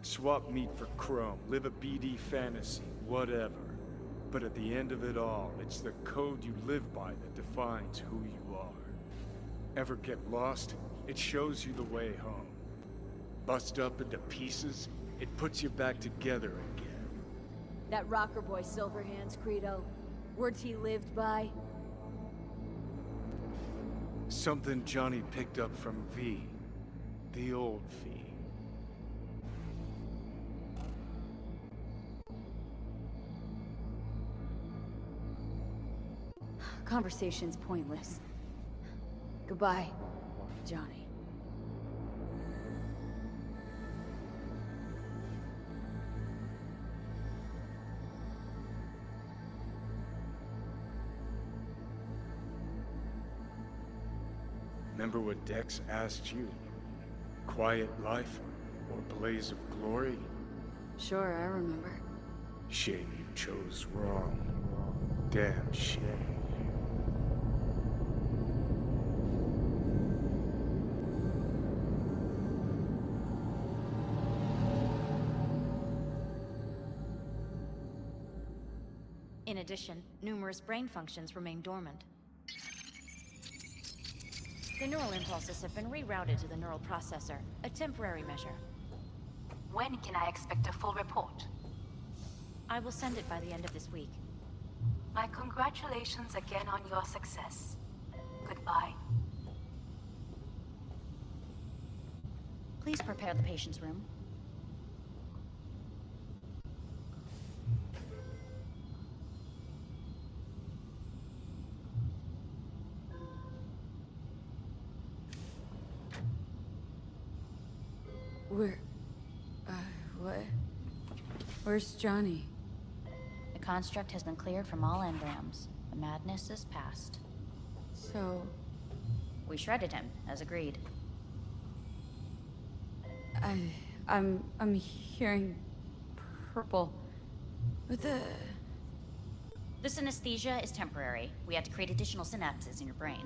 Swap meat for chrome, live a BD fantasy, whatever. But at the end of it all, it's the code you live by that defines who you are. Ever get lost? It shows you the way home. Bust up into pieces, it puts you back together again.
That rocker boy Silverhand's credo. Words he lived by.
Something Johnny picked up from V. The old V.
Conversation's pointless. Goodbye, Johnny.
Remember what Dex asked you? Quiet life or blaze of glory?
Sure, I remember.
Shame you chose wrong. Damn shame.
In addition, numerous brain functions remain dormant. The neural impulses have been rerouted to the neural processor, a temporary measure.
When can I expect a full report?
I will send it by the end of this week.
My congratulations again on your success. Goodbye.
Please prepare the patient's room.
What? Where's Johnny?
The construct has been cleared from all engrams. The madness is past.
So...
We shredded him, as agreed.
I'm hearing purple. What the...
This anesthesia is temporary. We had to create additional synapses in your brain.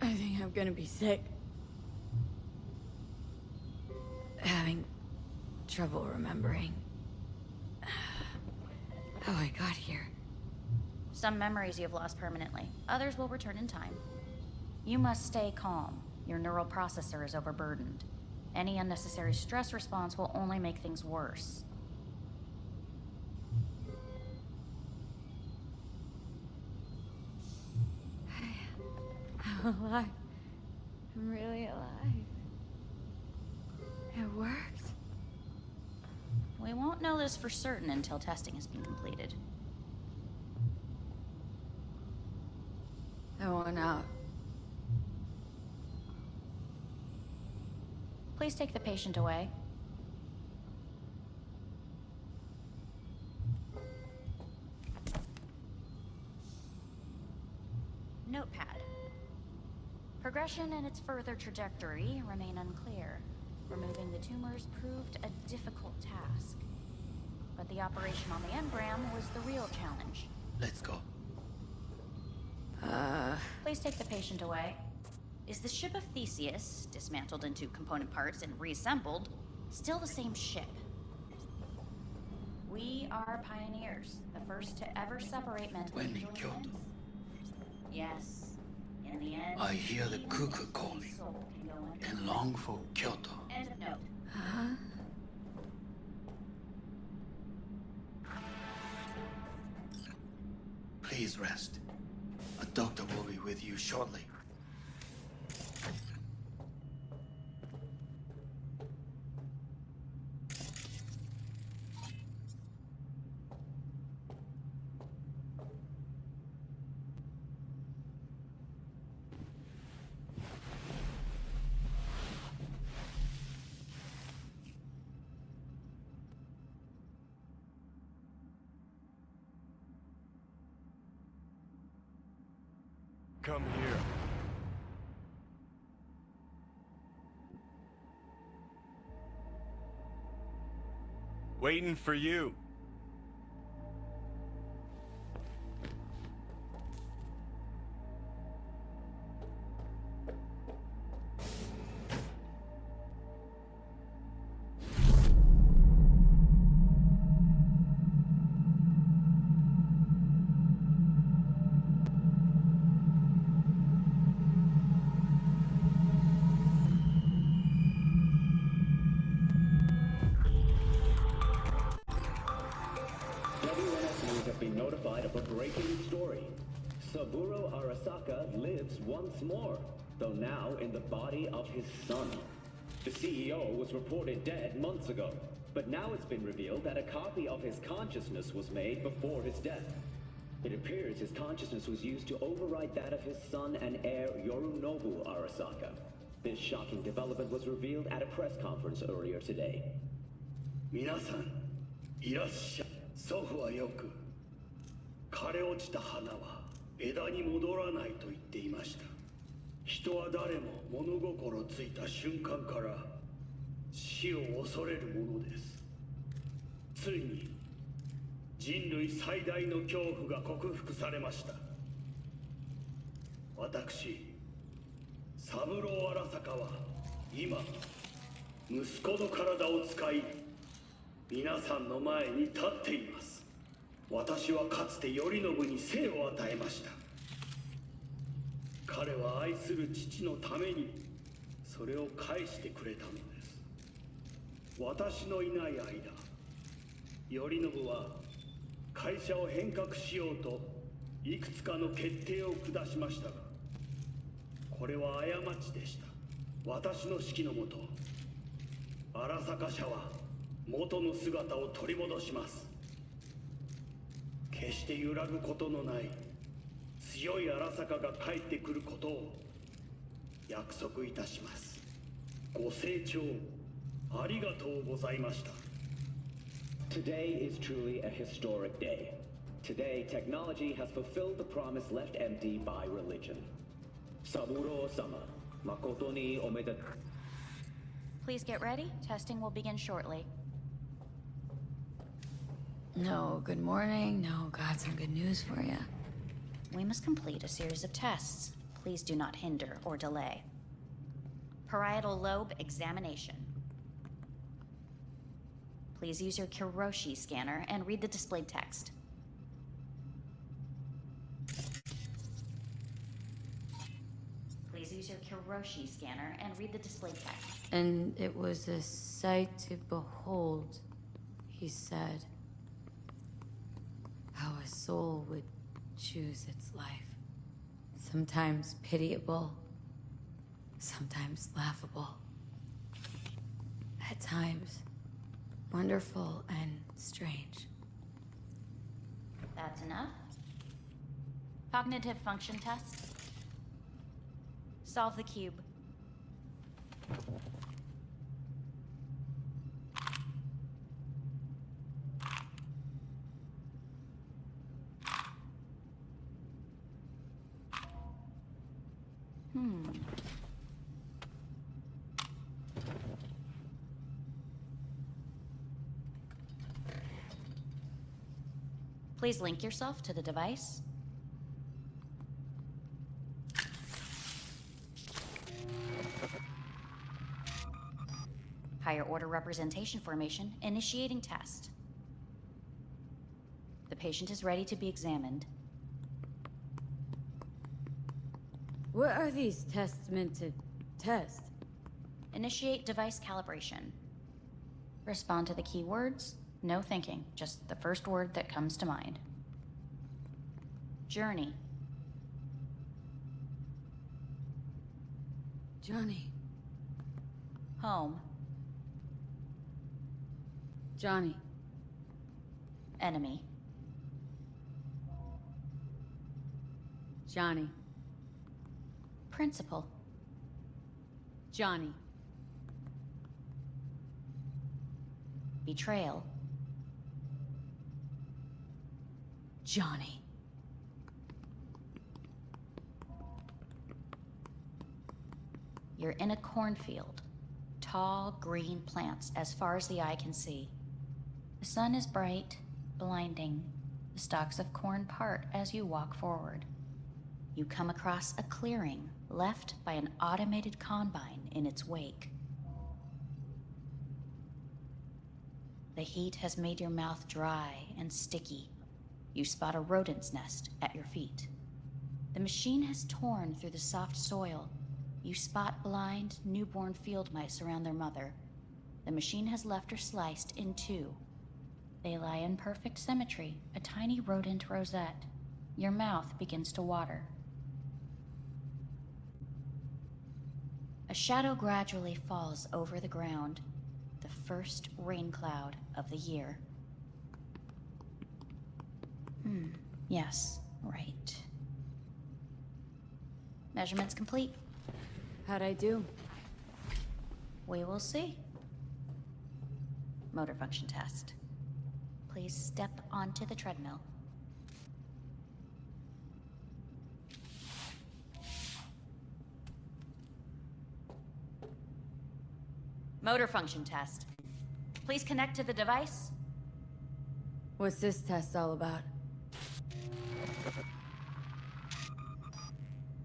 I think I'm gonna be sick. Having trouble remembering how I got here.
Some memories you have lost permanently. Others will return in time. You must stay calm. Your neural processor is overburdened. Any unnecessary stress response will only make things worse.
I'm alive. I'm really alive. It worked.
We won't know this for certain until testing has been completed.
I want out.
Please take the patient away. Notepad. Progression and its further trajectory remain unclear. Removing the tumors proved a difficult task. But the operation on the engram was the real challenge.
Let's go.
Please take the patient away. Is the ship of Theseus, dismantled into component parts and reassembled, still the same ship? We are pioneers, the first to ever separate mental
When
and
in
visual
Kyoto.
events. Yes. In the end,
I hear the cuckoo calling and long for Kyoto.
end of note.
Huh?
Please rest. A doctor will be with you shortly.
Come here. Waiting for you.
WNS have been notified of a breaking story. Saburo Arasaka lives once more, though now in the body of his son. The CEO was reported dead months ago, but now it's been revealed that a copy of his consciousness was made before his death. It appears his consciousness was used to override that of his son and heir Yorunobu Arasaka. This shocking development was revealed at a press conference earlier today.
皆さん、いらっしゃい。祖父はよく、枯れ落ちた花は枝に戻らないと言っていました。人は誰も物心ついた瞬間から死を恐れるものです。ついに人類最大の恐怖が克服されました。私、三郎荒坂は今、息子の体を使い、皆さんの前に立っています。私はかつて頼信に生を与えました。彼は愛する父のためにそれを返してくれたのです。私のいない間、頼信は会社を変革しようといくつかの決定を下しましたが、これは過ちでした。私の指揮のもと、荒坂社は元の姿を取り戻します。決して揺らぐことのない強い荒坂が帰ってくることを約束いたします。ご清聴ありがとうございました。
Today is truly a historic day. Today, technology has fulfilled the promise left empty by religion. Saburo-sama, makoto ni omedetou.
Please get ready. Testing will begin shortly.
No good morning, no got some good news for you.
We must complete a series of tests. Please do not hinder or delay. Parietal lobe examination. Please use your Kiroshi scanner and read the displayed text. Please use use your Kiroshi scanner and read the display text.
And it was a sight to behold, he said. How a soul would choose its life. Sometimes pitiable, sometimes laughable. At times, wonderful and strange.
That's enough. Cognitive function test. Solve the cube. Please link yourself to the device. Higher order representation formation, initiating test. The patient is ready to be examined.
What are these tests meant to test?
Initiate device calibration. Respond to the keywords. No thinking, just the first word that comes to mind. Journey.
Johnny.
Home.
Johnny.
Enemy.
Johnny.
Principal.
Johnny.
Betrayal.
Johnny.
You're in a cornfield. Tall, green plants as far as the eye can see. The sun is bright, blinding. The stalks of corn part as you walk forward. You come across a clearing left by an automated combine in its wake. The heat has made your mouth dry and sticky. You spot a rodent's nest at your feet. The machine has torn through the soft soil. You spot blind, newborn field mice around their mother. The machine has left her sliced in two. They lie in perfect symmetry, a tiny rodent rosette. Your mouth begins to water. A shadow gradually falls over the ground, the first rain cloud of the year. Yes, right. Measurements complete.
How'd I do?
We will see. Motor function test. Please step onto the treadmill. Motor function test. Please connect to the device.
What's this test all about?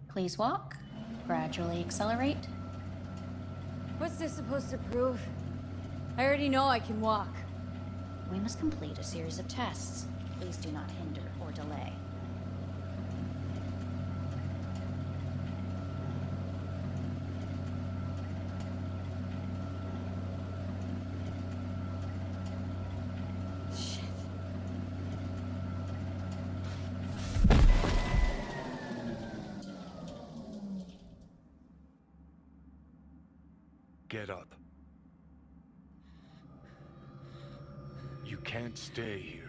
Please walk. Gradually accelerate.
What's this supposed to prove? I already know I can walk.
We must complete a series of tests. Please do not hinder or delay.
Get up. You can't stay here.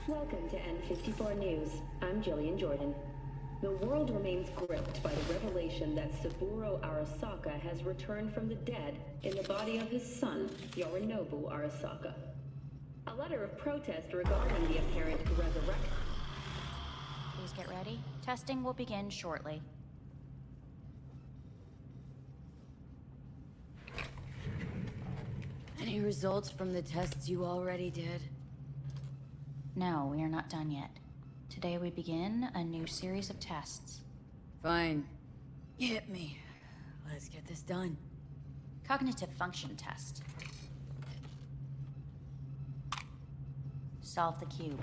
Welcome to N54 News. I'm Jillian Jordan.
The world remains gripped by the revelation that Saburo Arasaka has returned from the dead in the body of his son, Yorinobu Arasaka. A letter of protest regarding the apparent resurrection.
Please get ready. Testing will begin shortly.
Any results from the tests you already did?
No, we are not done yet. Today we begin a new series of tests.
Fine. Hit me. Let's get this done.
Cognitive function test. Solve the cube.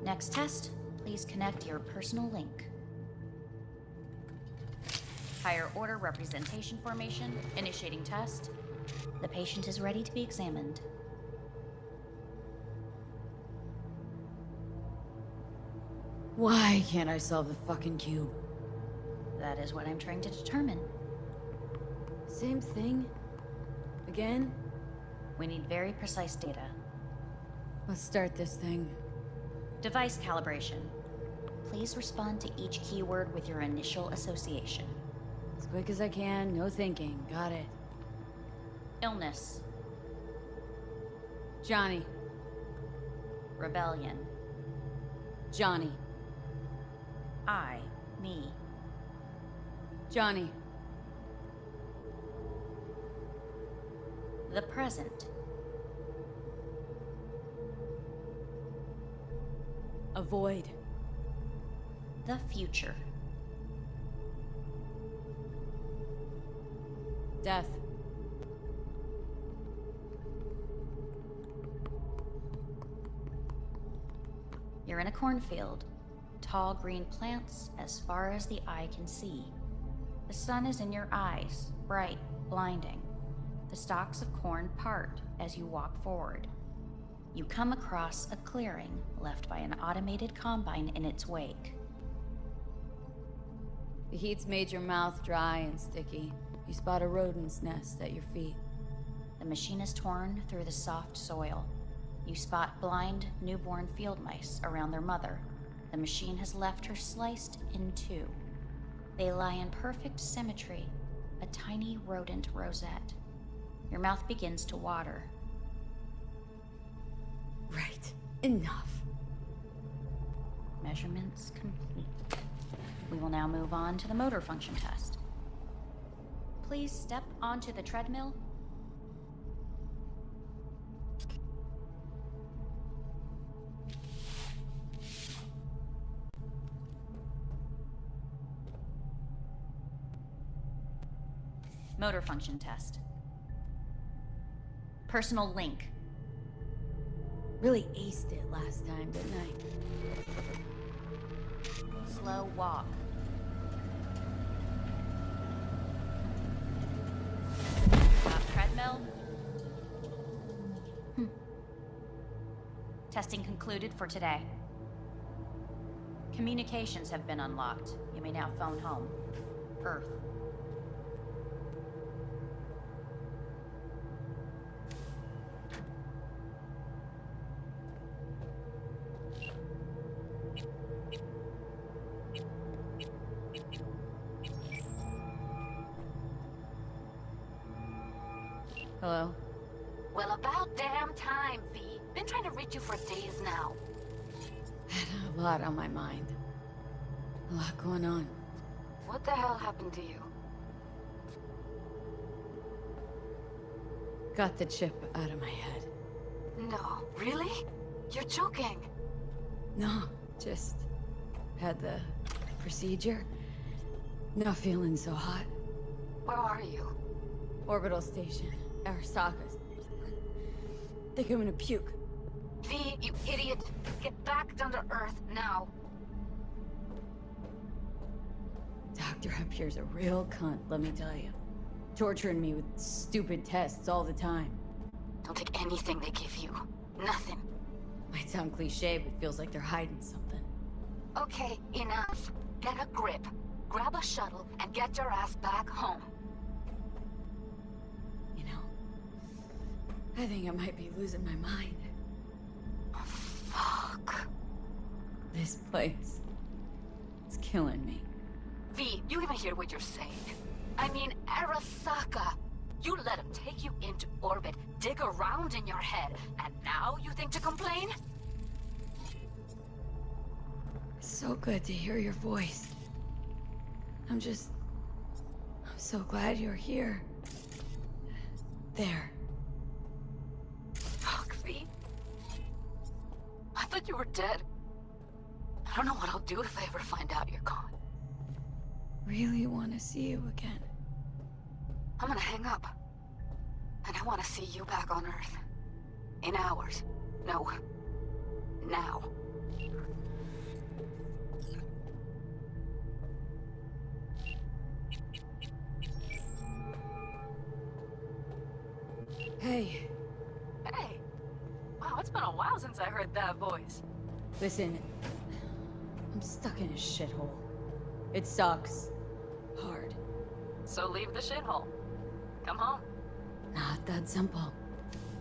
Next test, please connect your personal link. Higher order representation formation, initiating test. The patient is ready to be examined.
Why can't I solve the fucking cube?
That is what I'm trying to determine.
Same thing? Again?
We need very precise data.
Let's start this thing.
Device calibration. Please respond to each keyword with your initial association.
As quick as I can, no thinking. Got it.
Illness.
Johnny.
Rebellion.
Johnny.
I. Me.
Johnny.
The present.
Avoid.
The future.
Death.
You're in a cornfield. Tall green plants as far as the eye can see. The sun is in your eyes, bright, blinding. The stalks of corn part as you walk forward. You come across a clearing left by an automated combine in its wake.
The heat's made your mouth dry and sticky. You spot a rodent's nest at your feet.
The machine is torn through the soft soil. You spot blind, newborn field mice around their mother. The machine has left her sliced in two. They lie in perfect symmetry, a tiny rodent rosette. Your mouth begins to water.
Right. Enough.
Measurements complete. We will now move on to the motor function test. Please step onto the treadmill. Motor function test. Personal link.
Really aced it last time, didn't I?
Slow walk. Stop treadmill. Testing concluded for today. Communications have been unlocked. You may now phone home. Earth.
Hello?
Well, about damn time, V. Been trying to reach you for days now.
Had a lot on my mind. A lot going on.
What the hell happened to you?
Got the chip out of my head.
No, really? You're joking.
No, just had the procedure. Not feeling so hot.
Where are you?
Orbital station. Arasaka's. Think I'm gonna puke.
V, you idiot! Get back down to Earth now.
Dr. up here's a real cunt, let me tell you. Torturing me with stupid tests all the time.
Don't take anything they give you. Nothing.
Might sound cliche, but feels like they're hiding something.
Okay, enough. Get a grip. grab a shuttle, and get your ass back home.
You know, I think I might be losing my mind.
Fuck.
This place, it's killing me.
V, you even hear what you're saying? I mean, Arasaka. You let him take you into orbit, dig around in your head, and now you think to complain?
It's so good to hear your voice. I'm so glad you're here. There.
Fuck, V. I thought you were dead. I don't know what I'll do if I ever find out you're gone.
Really want to see you again.
I'm gonna hang up. And I want to see you back on Earth. In hours. No. Now.
Hey.
Hey. Wow, it's been a while since I heard that voice.
Listen, I'm stuck in a shithole. It sucks. Hard.
So leave the shithole. Come home.
Not that simple.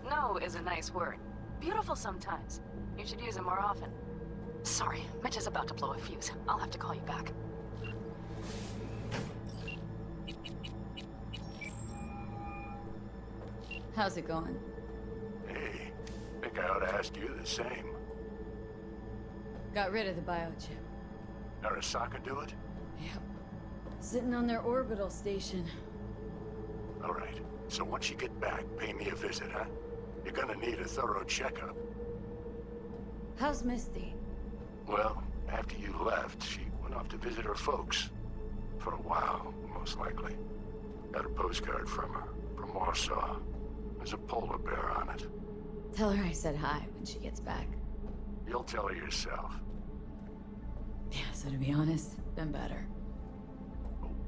No is a nice word. Beautiful sometimes. You should use it more often. Sorry, Mitch is about to blow a fuse. I'll have to call you back.
How's it going?
Hey, think I ought to ask you the same.
Got rid of the biochip.
Arasaka do it?
Yep. Sitting on their orbital station.
All right. So once you get back, pay me a visit, huh? You're gonna need a thorough checkup.
How's Misty?
Well, after you left, she went off to visit her folks. For a while, most likely. Got a postcard from her, from Warsaw. There's a polar bear on it.
Tell her I said hi when she gets back.
You'll tell her yourself.
Yeah, so to be honest, been better.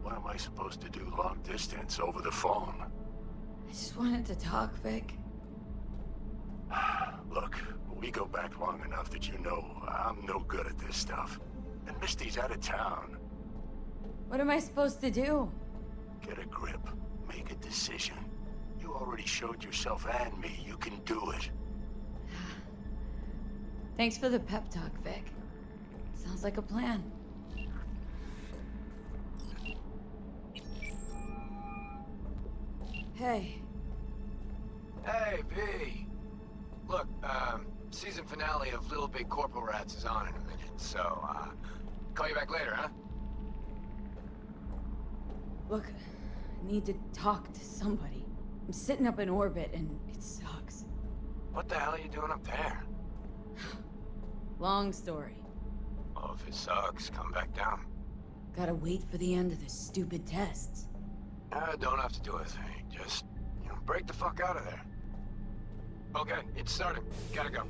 What am I supposed to do long distance over the phone?
I just wanted to talk, Vic.
Look, we go back long enough that you know I'm no good at this stuff. And Misty's out of town.
What am I supposed to do?
Get a grip. Make a decision. You already showed yourself and me you can do it.
Thanks for the pep talk, Vic. Sounds like a plan. Hey.
Hey, V. Look, season finale of Little Big Corporal Rats is on in a minute, so, call you back later, huh?
Look, I need to talk to somebody. I'm sitting up in orbit and it sucks.
What the hell are you doing up there?
Long story.
Well, if it sucks, come back down.
Gotta wait for the end of the stupid tests.
Don't have to do a thing. Just, break the fuck out of there. Okay, it's starting. Gotta go.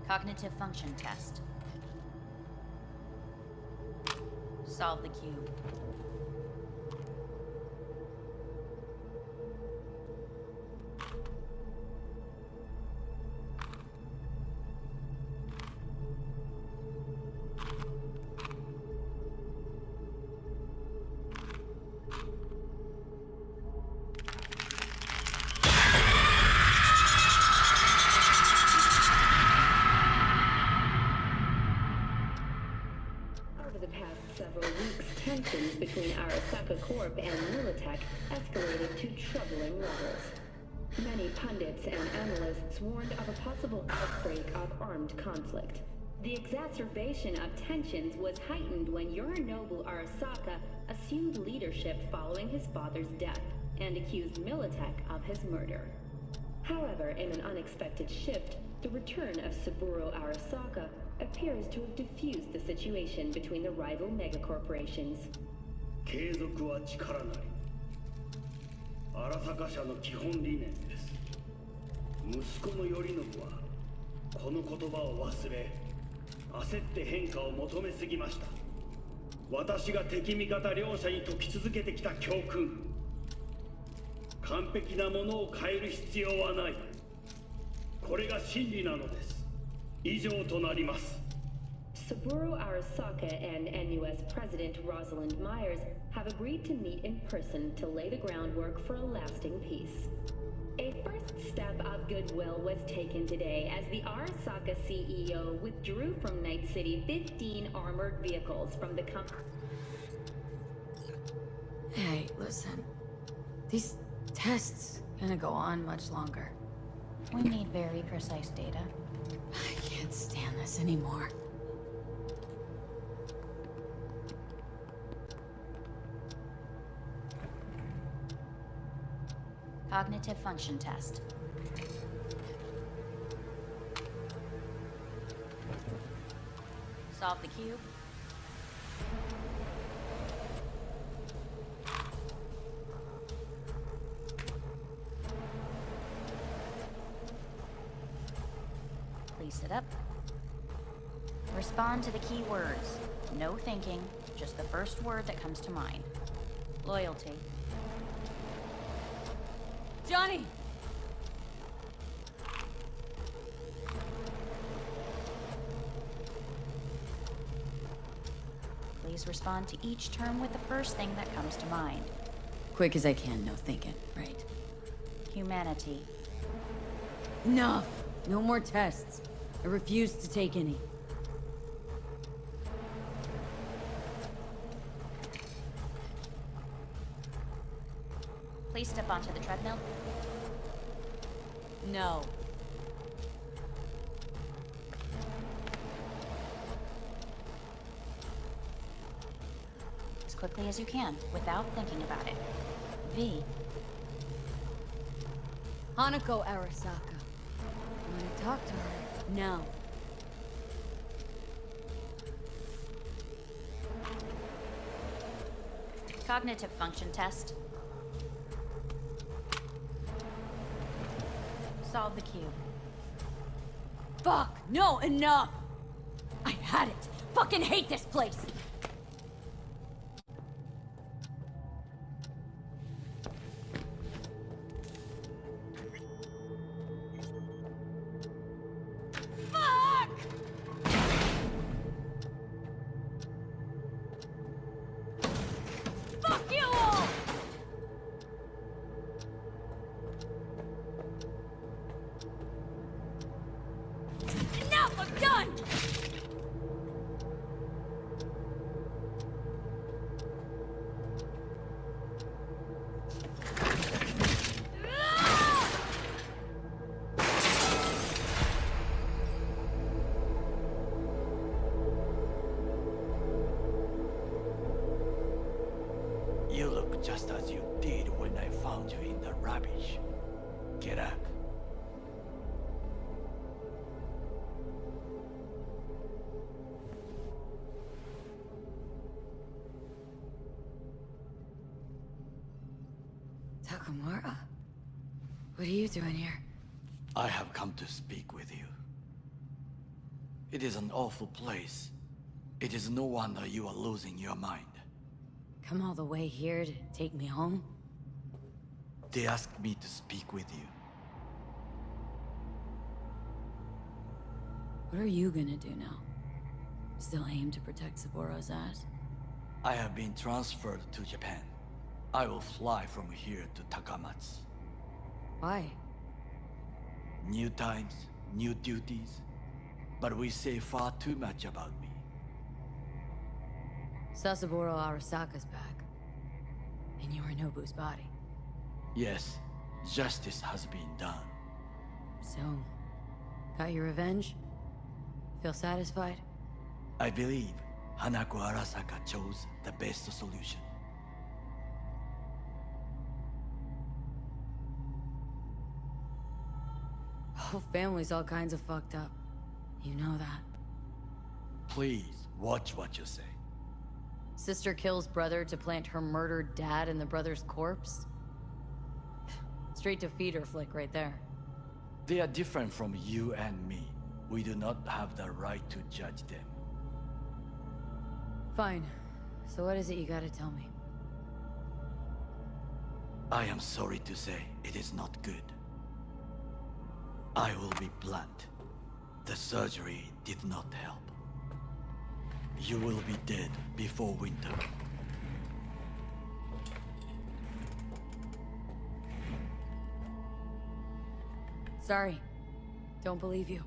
Cognitive function test. Solve the cube.
Tensions between Arasaka Corp and Militech escalated to troubling levels. Many pundits and analysts warned of a possible outbreak of armed conflict. The exacerbation of tensions was heightened when Yorinobu Arasaka assumed leadership following his father's death and accused Militech of his murder. However, in an unexpected shift, the return of Saburo Arasaka appears to have diffused the situation between the rival megacorporations.
継続は力なり。荒坂社の基本理念です。息子の頼信はこの言葉を忘れ、焦って変化を求めすぎました。私が敵味方両者に説き続けてきた教訓。完璧なものを変える必要はない。これが真理なのです。以上となります。
Saburo Arasaka and NUS President Rosalind Myers have agreed to meet in person to lay the groundwork for a lasting peace. A first step of goodwill was taken today as the Arasaka CEO withdrew from Night City 15 armored vehicles from the company.
Hey, listen. These tests gonna go on much longer.
We need very precise data.
I can't stand this anymore.
Cognitive function test. Solve the cube. Please sit up. Respond to the key words. No thinking, just the first word that comes to mind. Loyalty.
Johnny!
Please respond to each term with the first thing that comes to mind.
Quick as I can, no thinking, right?
Humanity.
Enough! No more tests. I refuse to take any.
Please step onto the treadmill.
No.
As quickly as you can, without thinking about it. V.
Hanako Arasaka. I'm gonna talk to her now.
Cognitive function test. Solve the cube.
Fuck! No, enough! I had it! Fucking hate this place!
You look just as you did when I found you in the rubbish. Get up.
Takamura? What are you doing here?
I have come to speak with you. It is an awful place. It is no wonder you are losing your mind.
Come all the way here to take me home?
They asked me to speak with you.
What are you gonna do now? Still aim to protect Saburo's ass?
I have been transferred to Japan. I will fly from here to Takamatsu.
Why?
New times, new duties. But we say far too much about me.
Sasaburo Arasaka's back. In Yorinobu's body.
Yes, justice has been done.
So, got your revenge? Feel satisfied?
I believe Hanako Arasaka chose the best solution.
Whole family's all kinds of fucked up. You know that.
Please, watch what you say.
Sister kills brother to plant her murdered dad in the brother's corpse? Straight to feeder flick right there.
They are different from you and me. We do not have the right to judge them.
Fine. So what is it you gotta tell me?
I am sorry to say, it is not good. I will be blunt. The surgery did not help. You will be dead before winter.
Sorry. Don't believe you.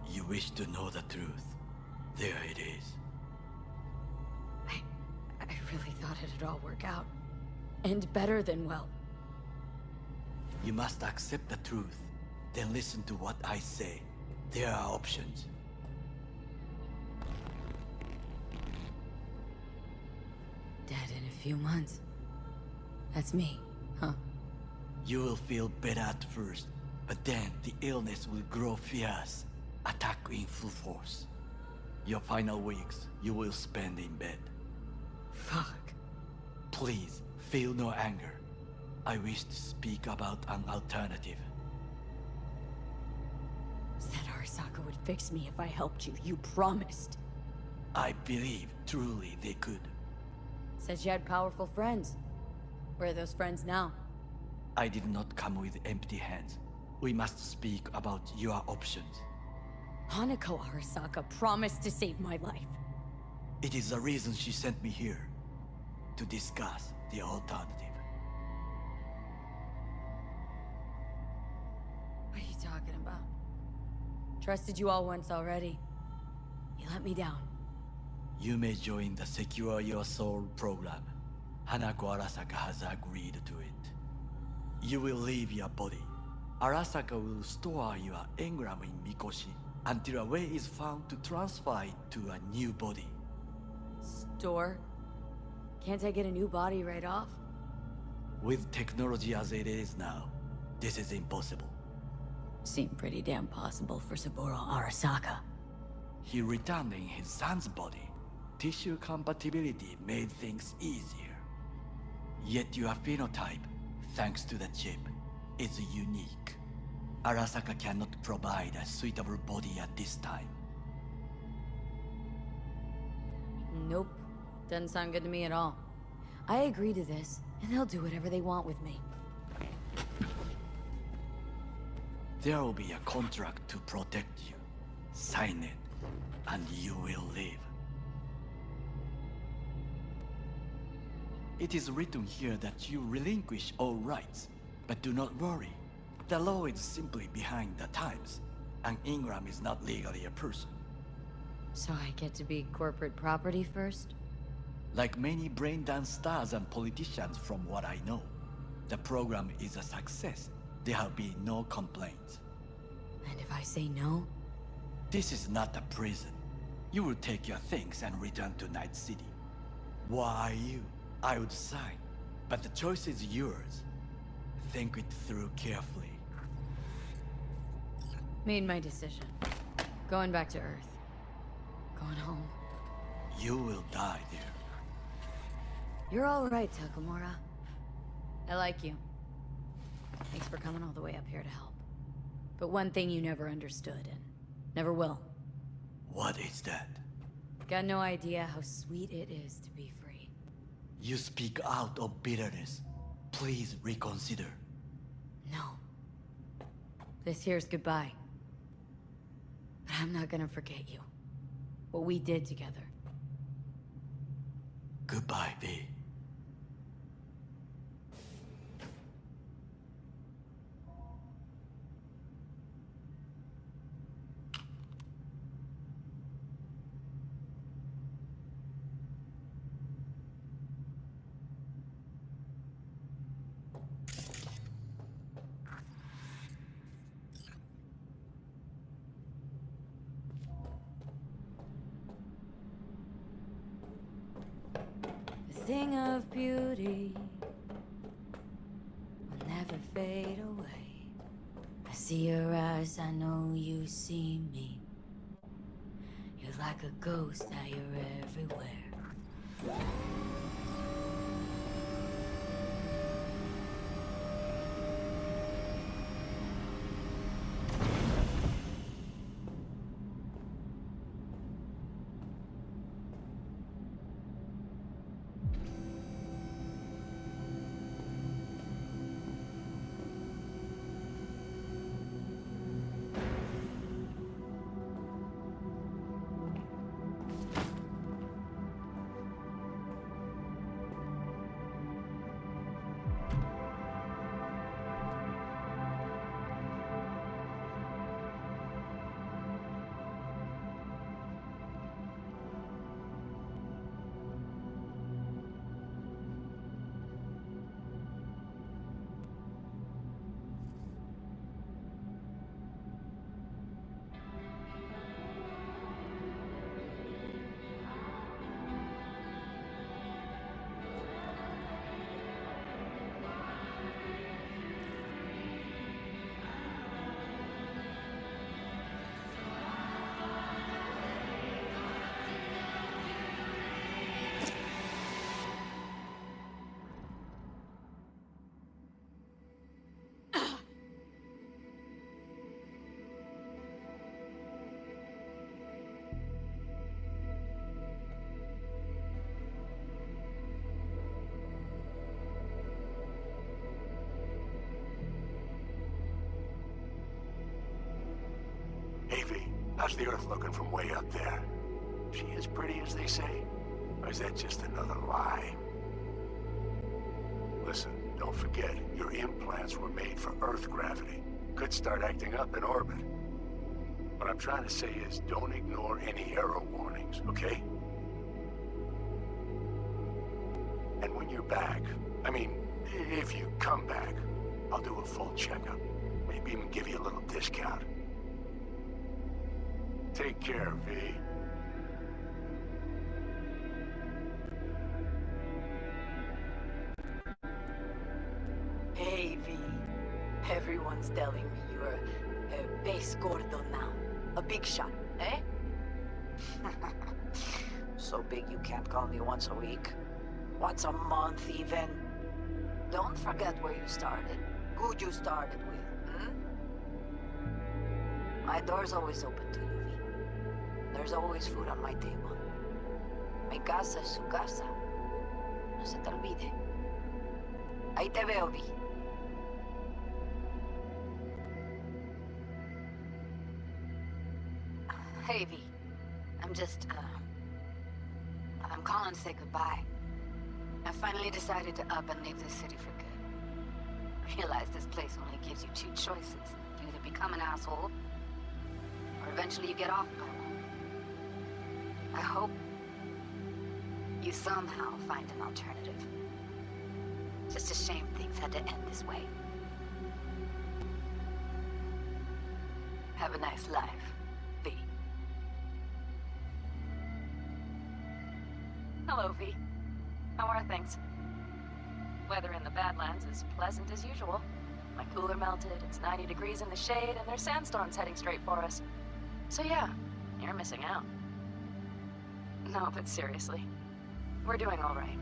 You wish to know the truth. There it is.
I really thought it'd all work out. And better than well.
You must accept the truth. Then listen to what I say. There are options.
Dead in a few months. That's me, huh?
You will feel better at first, but then the illness will grow fierce, attack in full force. Your final weeks, you will spend in bed.
Fuck.
Please, feel no anger. I wish to speak about an alternative.
Said Arasaka would fix me if I helped you. You promised.
I believe truly they could.
Said you had powerful friends. Where are those friends now?
I did not come with empty hands. We must speak about your options.
Hanako Arasaka promised to save my life.
It is the reason she sent me here. To discuss the alternative.
What are you talking about? Trusted you all once already. You let me down.
You may join the Secure Your Soul program. Hanako Arasaka has agreed to it. You will leave your body. Arasaka will store your engram in Mikoshi until a way is found to transfer it to a new body.
Store? Can't I get a new body right off?
With technology as it is now, this is impossible.
Seemed pretty damn possible for Saburo Arasaka.
He returned in his son's body. Tissue compatibility made things easier. Yet your phenotype, thanks to the chip, is unique. Arasaka cannot provide a suitable body at this time.
Nope. Doesn't sound good to me at all. I agree to this, and they'll do whatever they want with me.
There will be a contract to protect you. Sign it, and you will live. It is written here that you relinquish all rights, but do not worry. The law is simply behind the times, and Ingram is not legally a person.
So I get to be corporate property first?
Like many brain-dance stars and politicians from what I know, the program is a success. There have been no complaints.
And if I say no?
This is not a prison. You will take your things and return to Night City. Why you? I would sign, but the choice is yours. Think it through carefully.
Made my decision. Going back to Earth. Going home.
You will die there.
You're all right, Takamura. I like you. Thanks for coming all the way up here to help. But one thing you never understood, and never will.
What is that?
Got no idea how sweet it is to be free.
You speak out of bitterness. Please reconsider.
No. This here's goodbye. But I'm not gonna forget you. What we did together.
Goodbye, V.
thing of beauty will never fade away. I see your eyes, I know you see me. You're like a ghost, now you're everywhere.
Hey, V, how's the Earth looking from way up there? She as pretty as they say? Or is that just another lie? Listen, don't forget, your implants were made for Earth gravity. Could start acting up in orbit. What I'm trying to say is, don't ignore any error warnings, okay? And when you're back, I mean, if you come back, I'll do a full checkup. Maybe even give you a little discount. Take care, V.
Hey, V. Everyone's telling me you're a base gordo now. A big shot, eh? So big you can't call me once a week. Once a month, even. Don't forget where you started. Who you started with, hmm? My door's always open to you, V. There's always food on my table. Mi casa es su casa. No se te olvide. Ahí te veo, V.
Hey, V. I'm calling to say goodbye. I finally decided to up and leave this city for good. Realize this place only gives you two choices. You either become an asshole, or eventually you get off by one. I hope you somehow find an alternative. Just a shame things had to end this way. Have a nice life, V. Hello, V. How are things? Weather in the Badlands is pleasant as usual. My cooler melted, it's 90 degrees in the shade, and there's sandstorms heading straight for us. So yeah, you're missing out. No, but seriously, we're doing all right.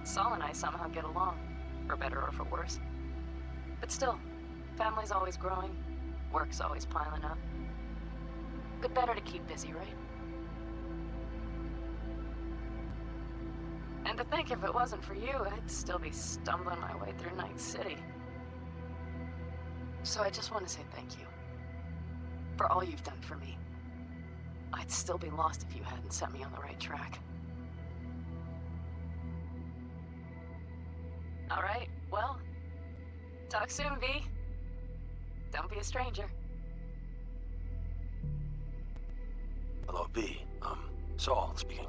Saul and I somehow get along, for better or for worse. But still, family's always growing, work's always piling up. But better to keep busy, right? And to think if it wasn't for you, I'd still be stumbling my way through Night City. So I just want to say thank you. For all you've done for me. I'd still be lost if you hadn't set me on the right track. All right, well, talk soon, V. Don't be a stranger.
Hello, V. Saul speaking.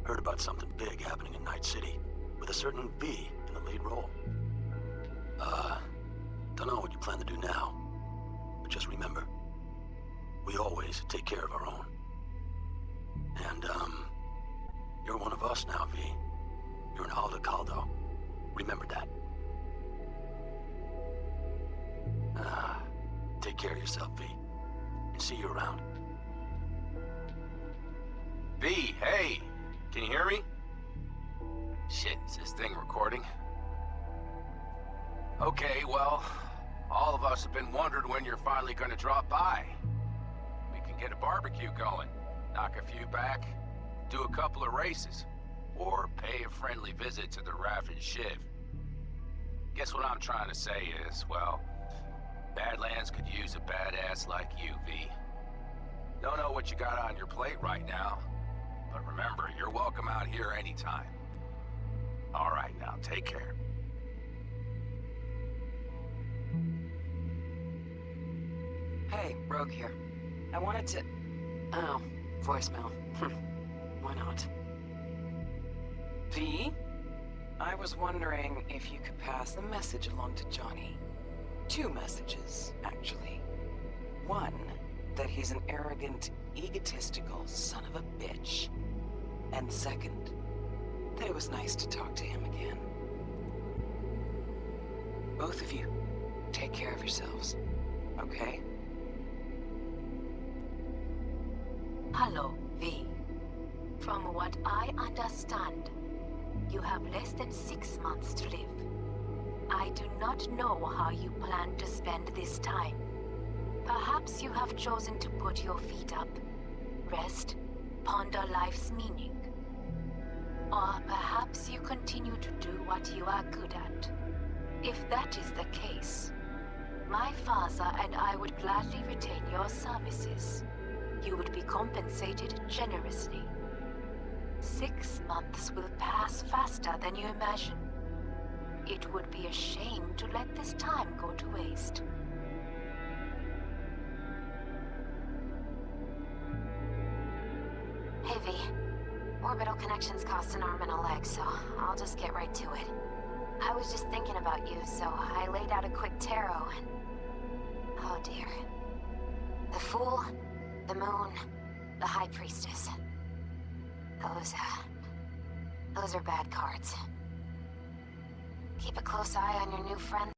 Heard about something big happening in Night City, with a certain V in the lead role. Don't know what you plan to do now, but just remember, we always take care of our own. And, you're one of us now, V. You're an Aldecaldo, though. Remember that. Take care of yourself, V. And see you around.
V, hey! Can you hear me? Shit, is this thing recording? Okay, well, all of us have been wondering when you're finally gonna drop by. We can get a barbecue going, knock a few back, do a couple of races, or pay a friendly visit to the Raft and Shiv. Guess what I'm trying to say is, well, Badlands could use a badass like you, V. Don't know what you got on your plate right now, but remember, you're welcome out here anytime. All right, now, take care.
Hey, Rogue here. I wanted to... Oh, voicemail. Why not? V? I was wondering if you could pass the message along to Johnny. 2 messages, actually. One, that he's an arrogant, egotistical son of a bitch. And second, that it was nice to talk to him again. Both of you, take care of yourselves, okay?
Hello, V. From what I understand, you have less than 6 months to live. I do not know how you plan to spend this time. Perhaps you have chosen to put your feet up, rest, ponder life's meaning. Or perhaps you continue to do what you are good at. If that is the case, my father and I would gladly retain your services. You would be compensated generously. 6 months will pass faster than you imagine. It would be a shame to let this time go to waste. Hey V, orbital connections cost an arm and a leg, so I'll just get right to it. I was just thinking about you, so I laid out a quick tarot and... Oh dear. The Fool, the Moon, the High Priestess. Those are bad cards. Keep a close eye on your new friend.